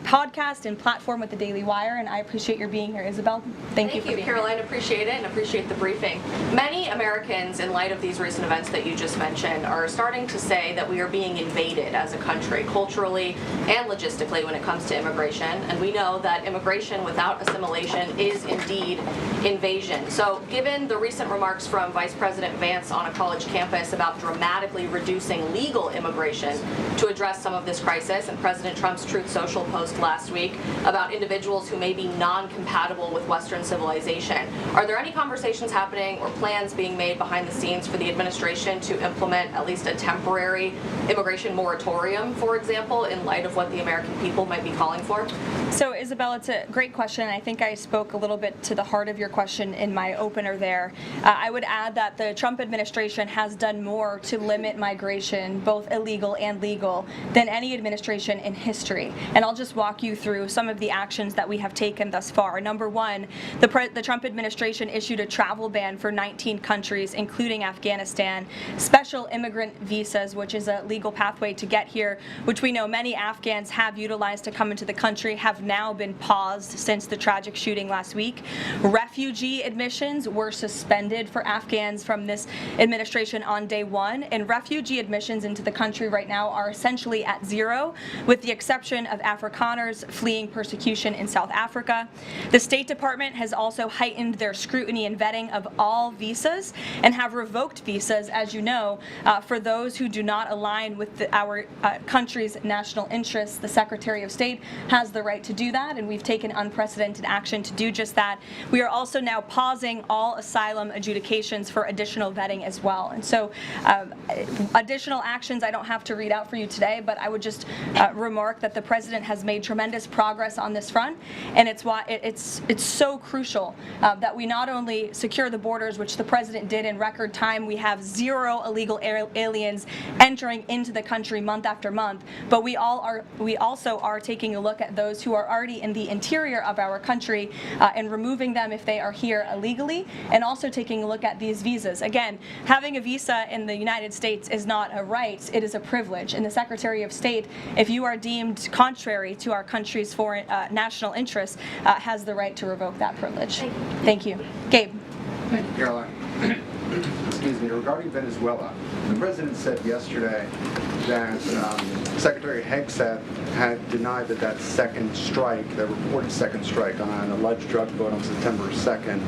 podcast and platform with the Daily Wire, and I appreciate your being here, Isabel. Thank you for being Caroline. Appreciate it and appreciate the briefing. Many Americans, in light of these recent events that you just mentioned, are starting to say that we are being invaded as a country, culturally and logistically, when it comes to immigration. And we know that immigration without assimilation is indeed invasion. So given the recent remarks from Vice President Vance on a college campus about dramatically reducing legal immigration to address some of this crisis, and President Trump's Truth Social post last week about individuals who may be non-compatible with Western civilization, are there any conversations happening or plans being made behind the scenes for the administration to implement at least a temporary immigration moratorium, for example, in light of what the American people might be calling for? So, Isabel, it's a great question, and I think I spoke a little bit to the heart of your question in my opener there. there. I would add that the Trump administration has done more to limit migration, both illegal and legal, than any administration in history. And I'll just walk you through some of the actions that we have taken thus far. Number one, the Trump administration issued a travel ban for 19 countries, including Afghanistan. Special immigrant visas, which is a legal pathway to get here, which we know many Afghans have utilized to come into the country, have now been paused since the tragic shooting last week. Refugee admissions were suspended for Afghans from this administration on day one, and refugee admissions into the country right now are essentially at zero, with the exception of Afrikaners fleeing persecution in South Africa. The State Department has also heightened their scrutiny and vetting of all visas and have revoked visas, as you know, for those who do not align with our country's national interests. The Secretary of State has the right to do that, and we've taken unprecedented action to do just that. We are also now pausing all asylum adjudications for additional vetting as well. And so additional actions I don't have to read out for you today, but I would just remark that the President has made tremendous progress on this front, and it's why it's so crucial that we not only secure the borders, which the President did in record time. We have zero illegal aliens entering into the country month after month, but we also are taking a look at those who are already in the interior of our country and removing them if they are here illegally, and also taking a look at these visas. Again, having a visa in the United States is not a right, it is a privilege. And the Secretary of State, if you are deemed contrary to our country's foreign national interests, has the right to revoke that privilege. Thank you. Gabe. Thank you, Caroline. Excuse me, regarding Venezuela, the President said yesterday that Secretary Hegseth had denied that second strike, that reported second strike on an alleged drug vote on September 2nd.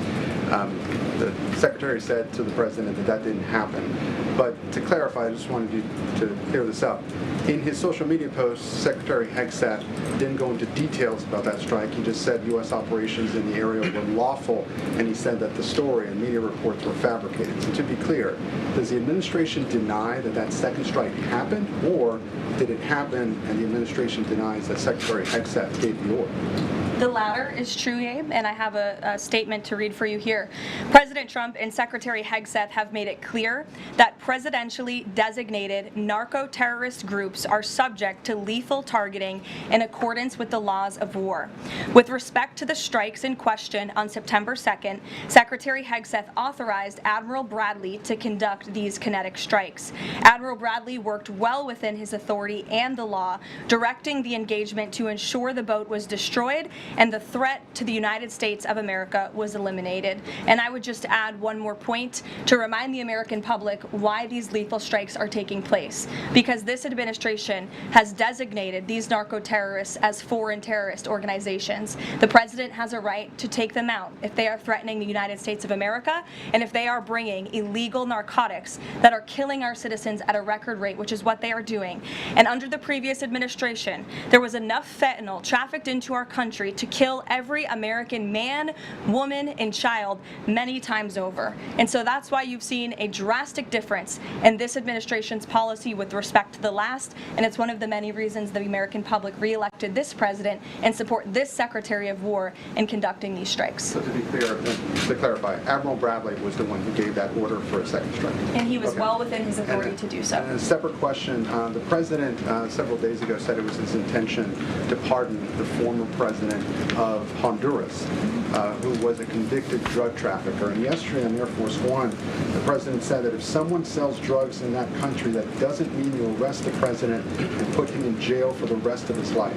The Secretary said to the President that didn't happen. But to clarify, I just wanted you to clear this up. In his social media post, Secretary Hegseth didn't go into details about that strike. He just said U.S. operations in the area were lawful, and he said that the story and media reports were fabricated. So to be clear, does the administration deny that second strike happened, or did it happen and the administration denies that Secretary Hegseth gave the order? The latter is true, Gabe, and I have a statement to read for you here. President Trump and Secretary Hegseth have made it clear that presidentially designated narco-terrorist groups are subject to lethal targeting in accordance with the laws of war. With respect to the strikes in question on September 2nd, Secretary Hegseth authorized Admiral Bradley to conduct these kinetic strikes. Admiral Bradley worked well within his authority and the law, directing the engagement to ensure the boat was destroyed and the threat to the United States of America was eliminated. And I would just add one more point to remind the American public why these lethal strikes are taking place. Because this administration has designated these narco-terrorists as foreign terrorist organizations. The President has a right to take them out if they are threatening the United States of America and if they are bringing illegal narcotics that are killing our citizens at a record rate, which is what they are doing. And under the previous administration, there was enough fentanyl trafficked into our country to kill every American man, woman, and child many times over. And so that's why you've seen a drastic difference in this administration's policy with respect to the last, and it's one of the many reasons the American public re-elected this president and support this Secretary of War in conducting these strikes. So to be clear, to clarify, Admiral Bradley was the one who gave that order for a second strike. And he was well within his authority to do so. And a separate question, the President several days ago said it was his intention to pardon the former president of Honduras, who was a convicted drug trafficker. And yesterday on Air Force One, the President said that if someone sells drugs in that country, that doesn't mean you arrest the President and put him in jail for the rest of his life.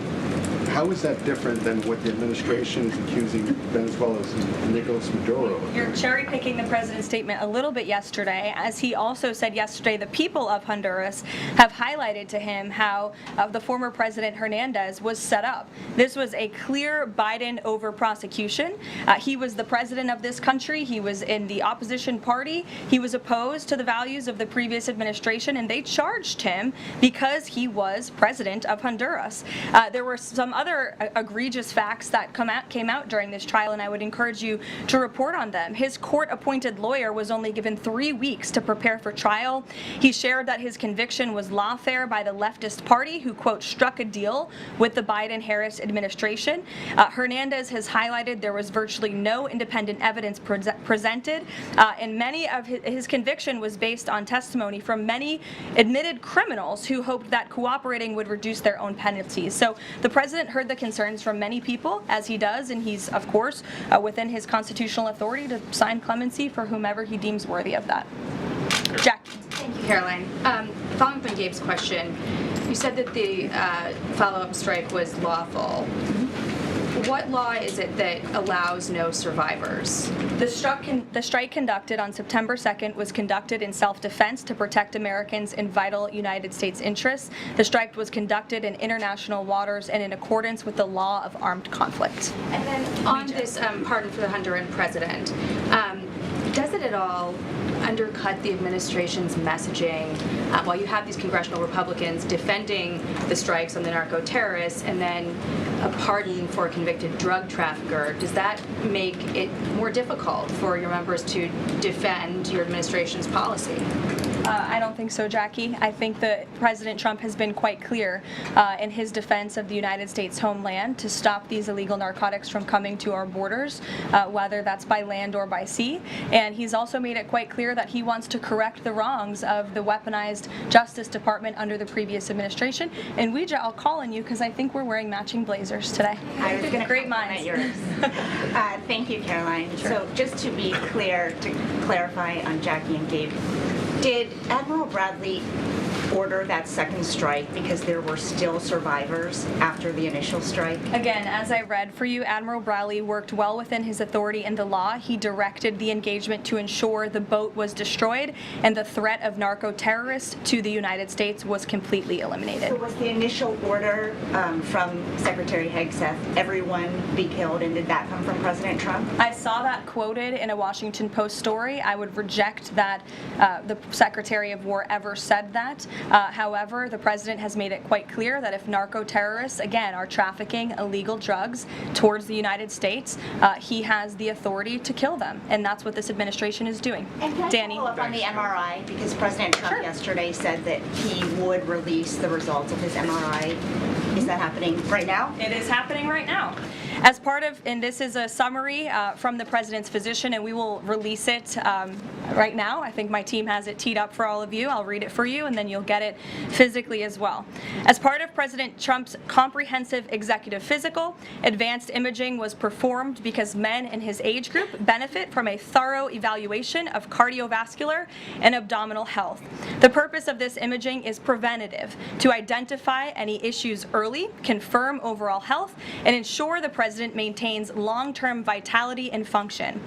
How is that different than what the administration is accusing Venezuela's Nicolas Maduro of? You're cherry-picking the president's statement a little bit yesterday, as he also said yesterday the people of Honduras have highlighted to him how the former President Hernandez was set up. This was a clear Biden over prosecution. He was the president of this country. He was in the opposition party. He was opposed to the values of the previous administration, and they charged him because he was president of Honduras. There were some other egregious facts that came out during this trial, and I would encourage you to report on them. His court-appointed lawyer was only given 3 weeks to prepare for trial. He shared that his conviction was lawfare by the leftist party who, quote, struck a deal with the Biden-Harris administration. Hernandez has highlighted there was virtually no independent evidence presented, and many of his conviction was based on testimony from many admitted criminals who hoped that cooperating would reduce their own penalties. So the president heard the concerns from many people, as he does, and he's, of course, within his constitutional authority to sign clemency for whomever he deems worthy of that. Jackie. Thank you, Caroline. Following up on Gabe's question, you said that the follow-up strike was lawful. What law is it that allows no survivors? The strike conducted on September 2nd was conducted in self-defense to protect Americans in vital United States interests. The strike was conducted in international waters and in accordance with the law of armed conflict. And then on this pardon for the Honduran president, does it at all undercut the administration's messaging while you have these congressional Republicans defending the strikes on the narco-terrorists and then a pardon for a convicted drug trafficker? Does that make it more difficult for your members to defend your administration's policy? I don't think so, Jackie. I think that President Trump has been quite clear in his defense of the United States homeland to stop these illegal narcotics from coming to our borders, whether that's by land or by sea. And he's also made it quite clear that he wants to correct the wrongs of the weaponized Justice Department under the previous administration. And Ouija, I'll call on you because I think we're wearing matching blazers today. I was going to Great minds. yours. Thank you, Caroline. Sure. So just to be clear, to clarify on Jackie and Gabe, did Admiral Bradley order that second strike because there were still survivors after the initial strike? Again, as I read for you, Admiral Bradley worked well within his authority in the law. He directed the engagement to ensure the boat was destroyed and the threat of narco-terrorists to the United States was completely eliminated. So was the initial order from Secretary Hegseth, everyone be killed, and did that come from President Trump? I saw that quoted in a Washington Post story. I would reject that the Secretary of War ever said that. However, the president has made it quite clear that if narco-terrorists, again, are trafficking illegal drugs towards the United States, he has the authority to kill them, and that's what this administration is doing. And can Danny? I follow up on the MRI? Because President Trump yesterday said that he would release the results of his MRI. Is that happening right now? It is happening right now. As part of, and this is a summary from the president's physician, and we will release it right now. I think my team has it teed up for all of you. I'll read it for you, and then you'll get it physically as well. As part of President Trump's comprehensive executive physical, advanced imaging was performed because men in his age group benefit from a thorough evaluation of cardiovascular and abdominal health. The purpose of this imaging is preventative, to identify any issues early, confirm overall health, and ensure the president maintains long-term vitality and function.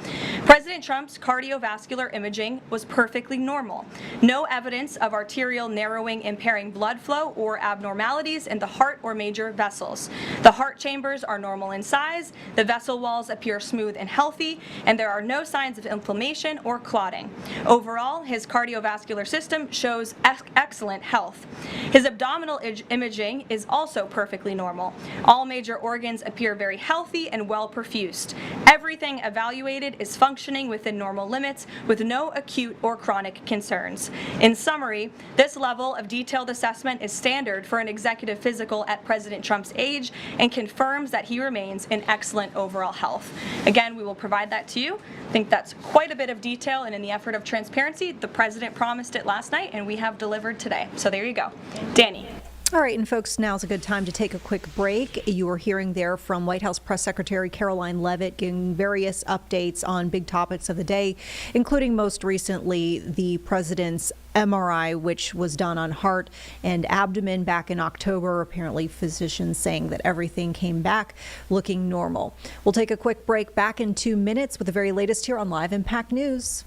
President Trump's cardiovascular imaging was perfectly normal. No evidence of arterial narrowing impairing blood flow or abnormalities in the heart or major vessels. The heart chambers are normal in size, the vessel walls appear smooth and healthy, and there are no signs of inflammation or clotting. Overall, his cardiovascular system shows excellent health. His abdominal imaging is also perfectly normal. All major organs appear very healthy and well perfused. Everything evaluated is functioning within normal limits with no acute or chronic concerns. In summary, this level of detailed assessment is standard for an executive physical at President Trump's age and confirms that he remains in excellent overall health. Again, we will provide that to you. I think that's quite a bit of detail, and in the effort of transparency, the president promised it last night, and we have delivered today. So there you go. Danny. All right, and folks, now's a good time to take a quick break. You are hearing there from White House Press Secretary Caroline Leavitt giving various updates on big topics of the day, including most recently the president's MRI, which was done on heart and abdomen back in October. Apparently, physicians saying that everything came back looking normal. We'll take a quick break, back in 2 minutes with the very latest here on Live Impact News.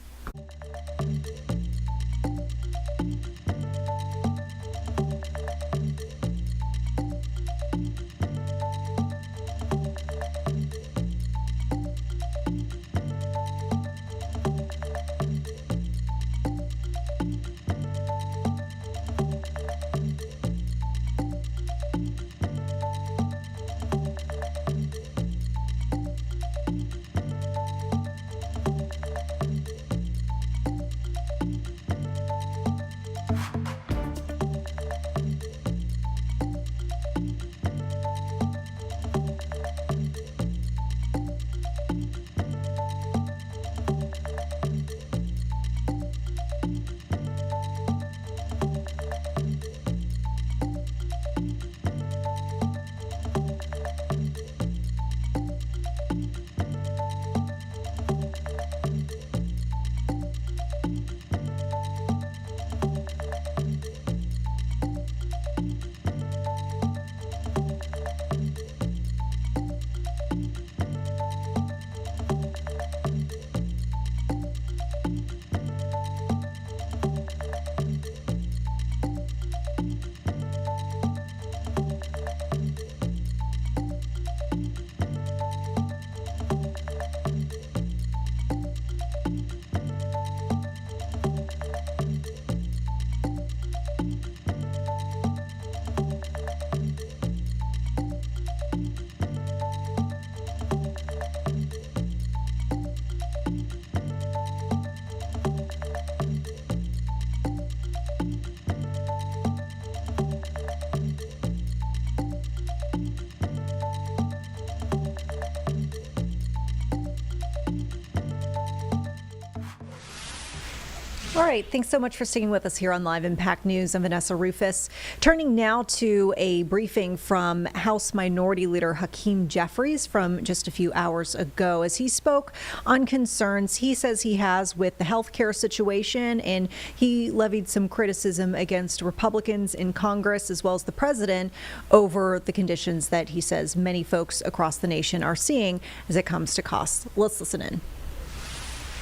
All right, thanks so much for sticking with us here on Live Impact News. I'm Vanessa Rufus. Turning now to a briefing from House Minority Leader Hakeem Jeffries from just a few hours ago. As he spoke on concerns he says he has with the health care situation, and he levied some criticism against Republicans in Congress as well as the president over the conditions that he says many folks across the nation are seeing as it comes to costs. Let's listen in.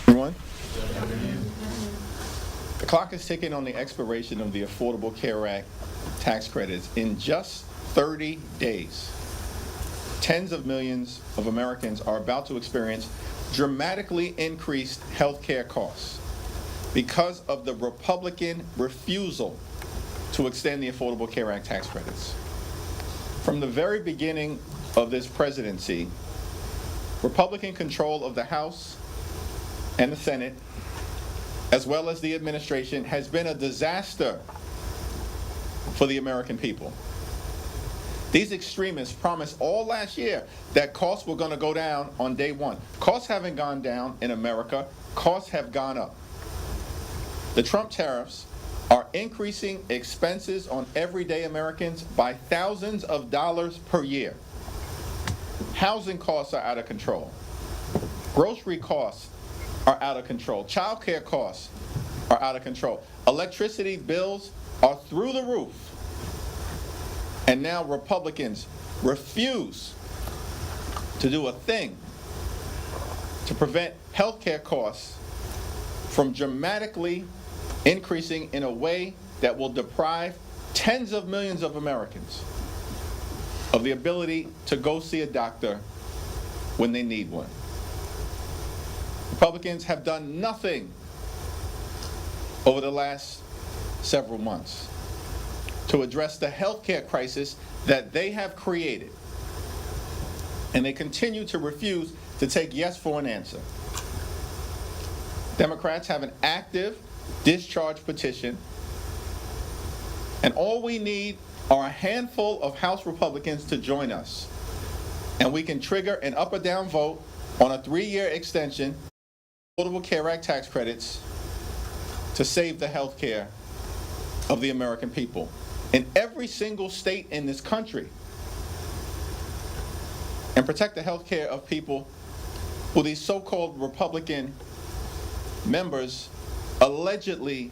Everyone. The clock is ticking on the expiration of the Affordable Care Act tax credits. In just 30 days, tens of millions of Americans are about to experience dramatically increased health care costs because of the Republican refusal to extend the Affordable Care Act tax credits. From the very beginning of this presidency, Republican control of the House and the Senate, as well as the administration, has been a disaster for the American people. These extremists promised all last year that costs were going to go down on day one. Costs haven't gone down in America. Costs have gone up. The Trump tariffs are increasing expenses on everyday Americans by thousands of dollars per year. Housing costs are out of control. Grocery costs are out of control. Child care costs are out of control. Electricity bills are through the roof. And now Republicans refuse to do a thing to prevent health care costs from dramatically increasing in a way that will deprive tens of millions of Americans of the ability to go see a doctor when they need one. Republicans have done nothing over the last several months to address the health care crisis that they have created. And they continue to refuse to take yes for an answer. Democrats have an active discharge petition, and all we need are a handful of House Republicans to join us. And we can trigger an up or down vote on a 3-year extension Affordable Care Act tax credits to save the health care of the American people in every single state in this country, and protect the health care of people who these so-called Republican members allegedly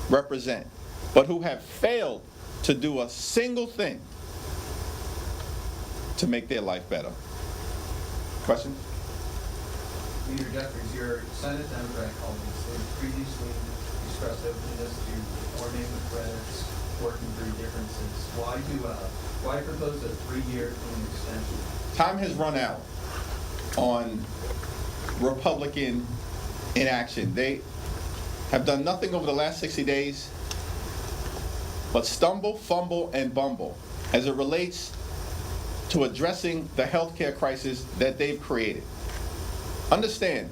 represent, but who have failed to do a single thing to make their life better. Questions? Leader Jeffries, your Senate Democrat colleagues have previously expressed openness to reforming the credits, working through differences. Why propose a 3-year extension? Time has run out on Republican inaction. They have done nothing over the last 60 days but stumble, fumble, and bumble as it relates to addressing the health care crisis that they've created. Understand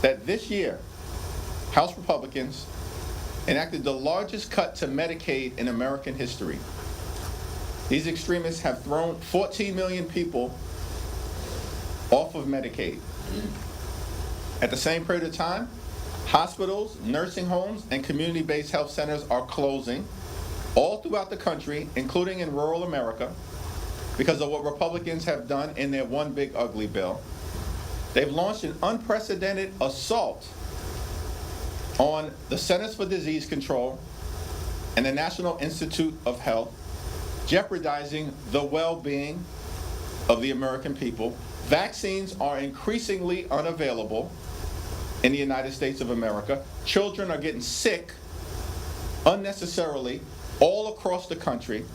that this year, House Republicans enacted the largest cut to Medicaid in American history. These extremists have thrown 14 million people off of Medicaid. At the same period of time, hospitals, nursing homes, and community-based health centers are closing all throughout the country, including in rural America, because of what Republicans have done in their one big ugly bill. They've launched an unprecedented assault on the Centers for Disease Control and the National Institute of Health, jeopardizing the well-being of the American people. Vaccines are increasingly unavailable in the United States of America. Children are getting sick unnecessarily all across the country.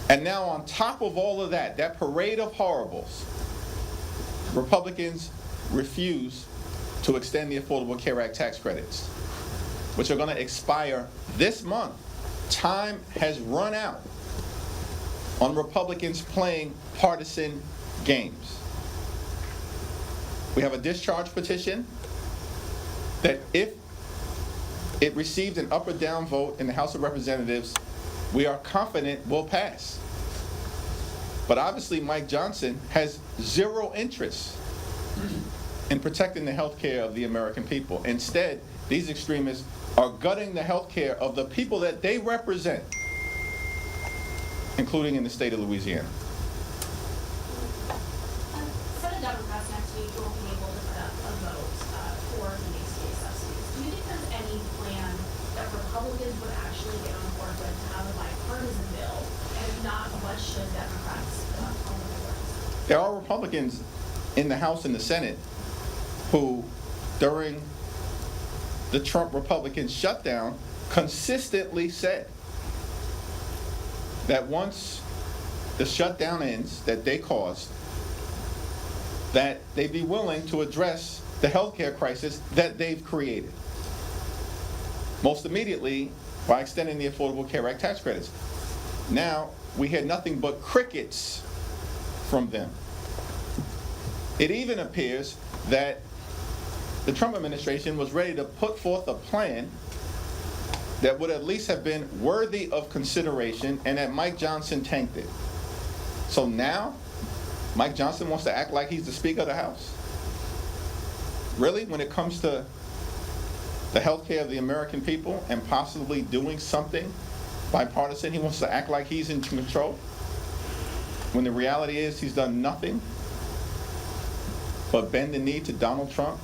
And now on top of all of that, that parade of horribles, Republicans refuse to extend the Affordable Care Act tax credits, which are going to expire this month. Time has run out on Republicans playing partisan games. We have a discharge petition that, if it received an up or down vote in the House of Representatives, we are confident will pass. But obviously Mike Johnson has zero interest in protecting the health care of the American people. Instead, these extremists are gutting the health care of the people that they represent, including in the state of Louisiana. Senate Democrats next week will be able to put up a vote for the HCA subsidies. Do you think there's any plan that Republicans would actually get on board with to have a bipartisan bill? And if not, what should Democrats put on the board? There are Republicans in the House and the Senate who, during the Trump Republican shutdown, consistently said that once the shutdown ends that they caused, that they'd be willing to address the healthcare crisis that they've created. Most immediately by extending the Affordable Care Act tax credits. Now, we hear nothing but crickets from them. It even appears that the Trump administration was ready to put forth a plan that would at least have been worthy of consideration, and that Mike Johnson tanked it. So now, Mike Johnson wants to act like he's the Speaker of the House? Really, when it comes to the health care of the American people and possibly doing something bipartisan, he wants to act like he's in control? When the reality is he's done nothing but bend the knee to Donald Trump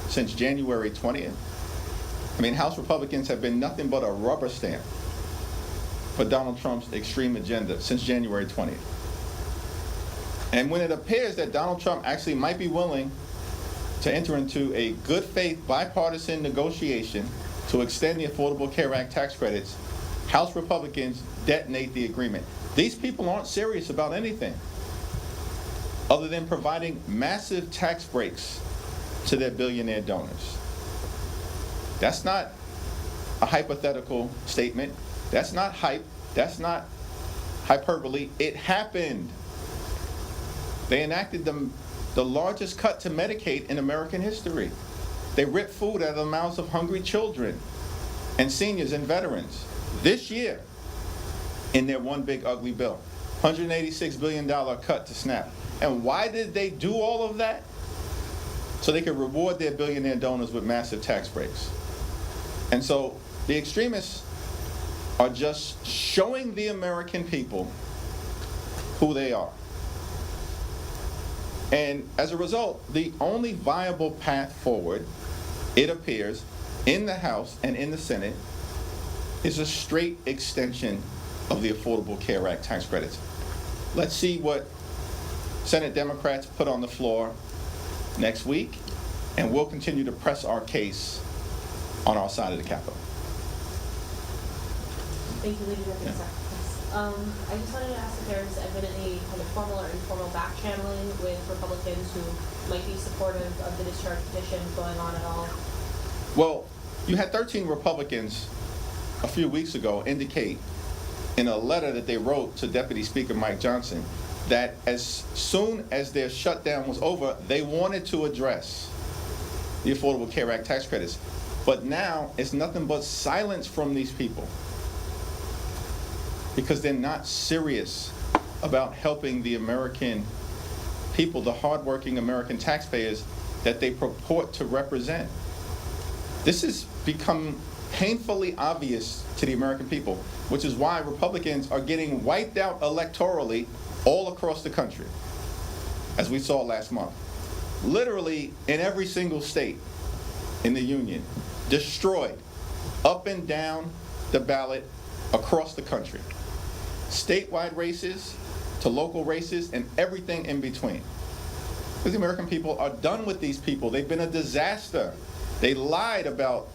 since January 20th. I mean, House Republicans have been nothing but a rubber stamp for Donald Trump's extreme agenda since January 20th. And when it appears that Donald Trump actually might be willing to enter into a good faith bipartisan negotiation to extend the Affordable Care Act tax credits, House Republicans detonate the agreement. These people aren't serious about anything other than providing massive tax breaks to their billionaire donors. That's not a hypothetical statement. That's not hype. That's not hyperbole. It happened. They enacted the largest cut to Medicaid in American history. They ripped food out of the mouths of hungry children and seniors and veterans this year in their one big ugly bill. $186 billion cut to SNAP. And why did they do all of that? So they could reward their billionaire donors with massive tax breaks. And so the extremists are just showing the American people who they are. And as a result, the only viable path forward, it appears, in the House and in the Senate, is a straight extension of the Affordable Care Act tax credits. Let's see what Senate Democrats put on the floor next week, and we'll continue to press our case on our side of the Capitol. Thank you, Lady Representative. I just wanted to ask if there's been any kind of formal or informal back channeling with Republicans who might be supportive of the discharge petition going on at all. Well, you had 13 Republicans a few weeks ago indicate in a letter that they wrote to Deputy Speaker Mike Johnson that as soon as their shutdown was over, they wanted to address the Affordable Care Act tax credits. But now it's nothing but silence from these people because they're not serious about helping the American people, the hardworking American taxpayers that they purport to represent. This has become painfully obvious to the American people, which is why Republicans are getting wiped out electorally all across the country, as we saw last month. Literally in every single state in the union, destroyed up and down the ballot across the country. Statewide races to local races and everything in between. Because the American people are done with these people. They've been a disaster. They lied about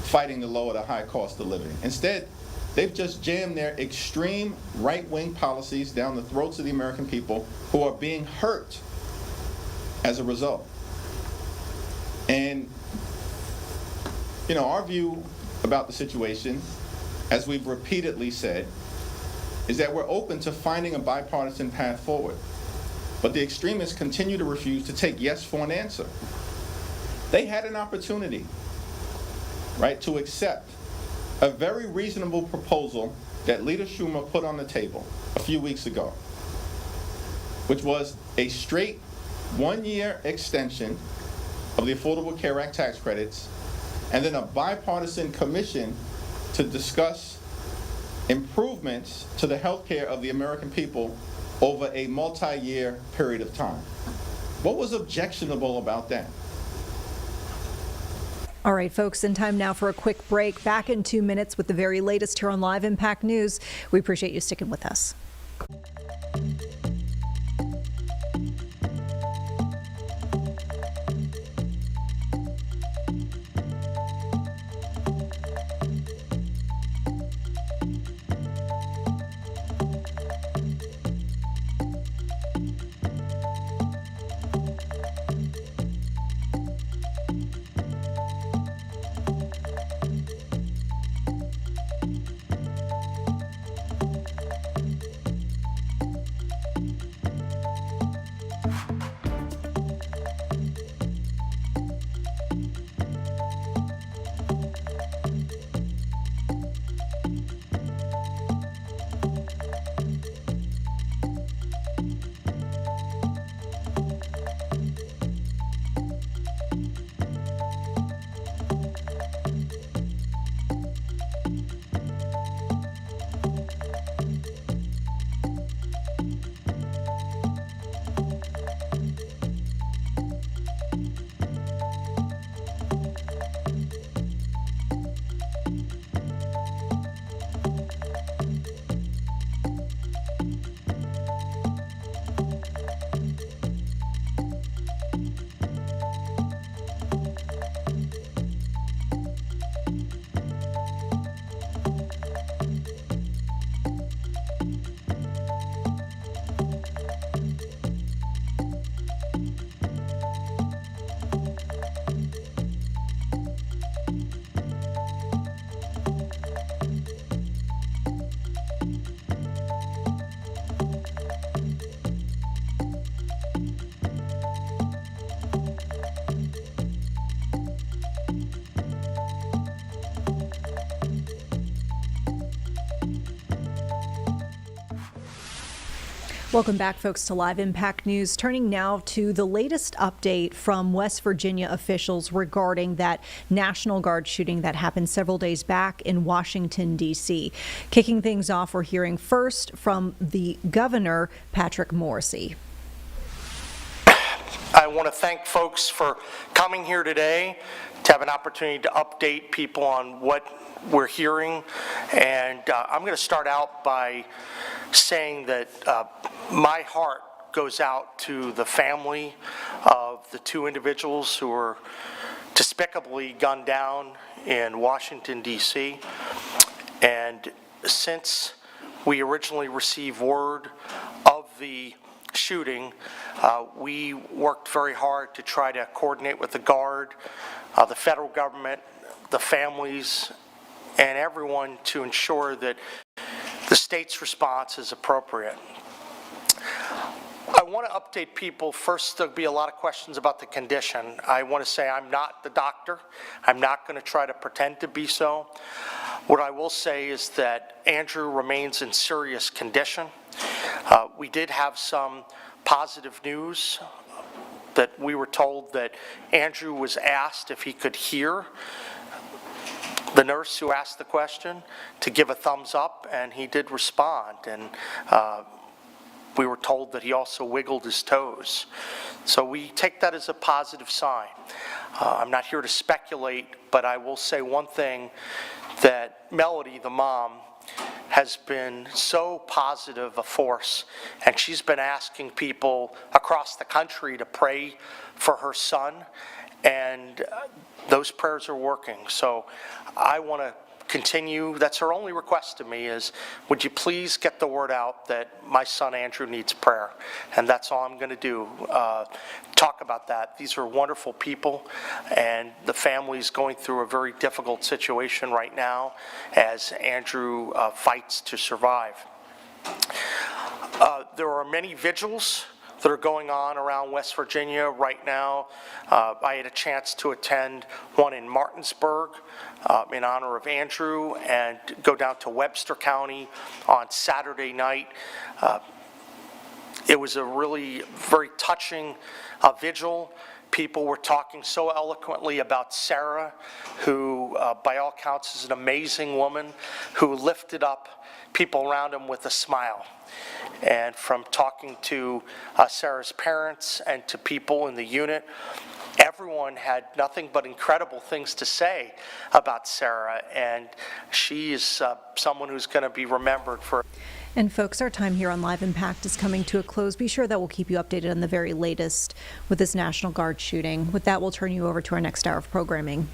fighting to lower the high cost of living. Instead, they've just jammed their extreme right-wing policies down the throats of the American people who are being hurt as a result. And, you know, our view about the situation, as we've repeatedly said, is that we're open to finding a bipartisan path forward. But the extremists continue to refuse to take yes for an answer. They had an opportunity, right, to accept a very reasonable proposal that Leader Schumer put on the table a few weeks ago, which was a straight one-year extension of the Affordable Care Act tax credits, and then a bipartisan commission to discuss improvements to the health care of the American people over a multi-year period of time. What was objectionable about that? All right, folks, in time now for a quick break. Back in 2 minutes with the very latest here on Live Impact News. We appreciate you sticking with us. Welcome back, folks, to Live Impact News. Turning now to the latest update from West Virginia officials regarding that National Guard shooting that happened several days back in Washington, D.C. Kicking things off, we're hearing first from the governor, Patrick Morrisey. I want to thank folks for coming here today to have an opportunity to update people on what we're hearing. And I'm going to start out by saying that my heart goes out to the family of the two individuals who were despicably gunned down in Washington, D.C. And since we originally received word of the shooting, we worked very hard to try to coordinate with the Guard, the federal government, the families, and everyone to ensure that the state's response is appropriate. I want to update people. First, there'll be a lot of questions about the condition. I want to say I'm not the doctor. I'm not going to try to pretend to be so. What I will say is that Andrew remains in serious condition. We did have some positive news that we were told that Andrew was asked if he could hear the nurse who asked the question to give a thumbs up, and he did respond. And we were told that he also wiggled his toes. So we take that as a positive sign. I'm not here to speculate, but I will say one thing, that Melody, the mom, has been so positive a force, and she's been asking people across the country to pray for her son, and those prayers are working. So I want to continue. That's her only request to me is, would you please get the word out that my son Andrew needs prayer? And that's all I'm going to do, talk about that. These are wonderful people, and the family's going through a very difficult situation right now as Andrew fights to survive. There are many vigils that are going on around West Virginia right now. I had a chance to attend one in Martinsburg in honor of Andrew, and go down to Webster County on Saturday night. It was a really very touching vigil. People were talking so eloquently about Sarah, who by all counts is an amazing woman, who lifted up people around him with a smile. And from talking to Sarah's parents and to people in the unit, everyone had nothing but incredible things to say about Sarah, and she is someone who's going to be remembered for. And folks, our time here on Live Impact is coming to a close. Be sure that we'll keep you updated on the very latest with this National Guard shooting. With that, we'll turn you over to our next hour of programming.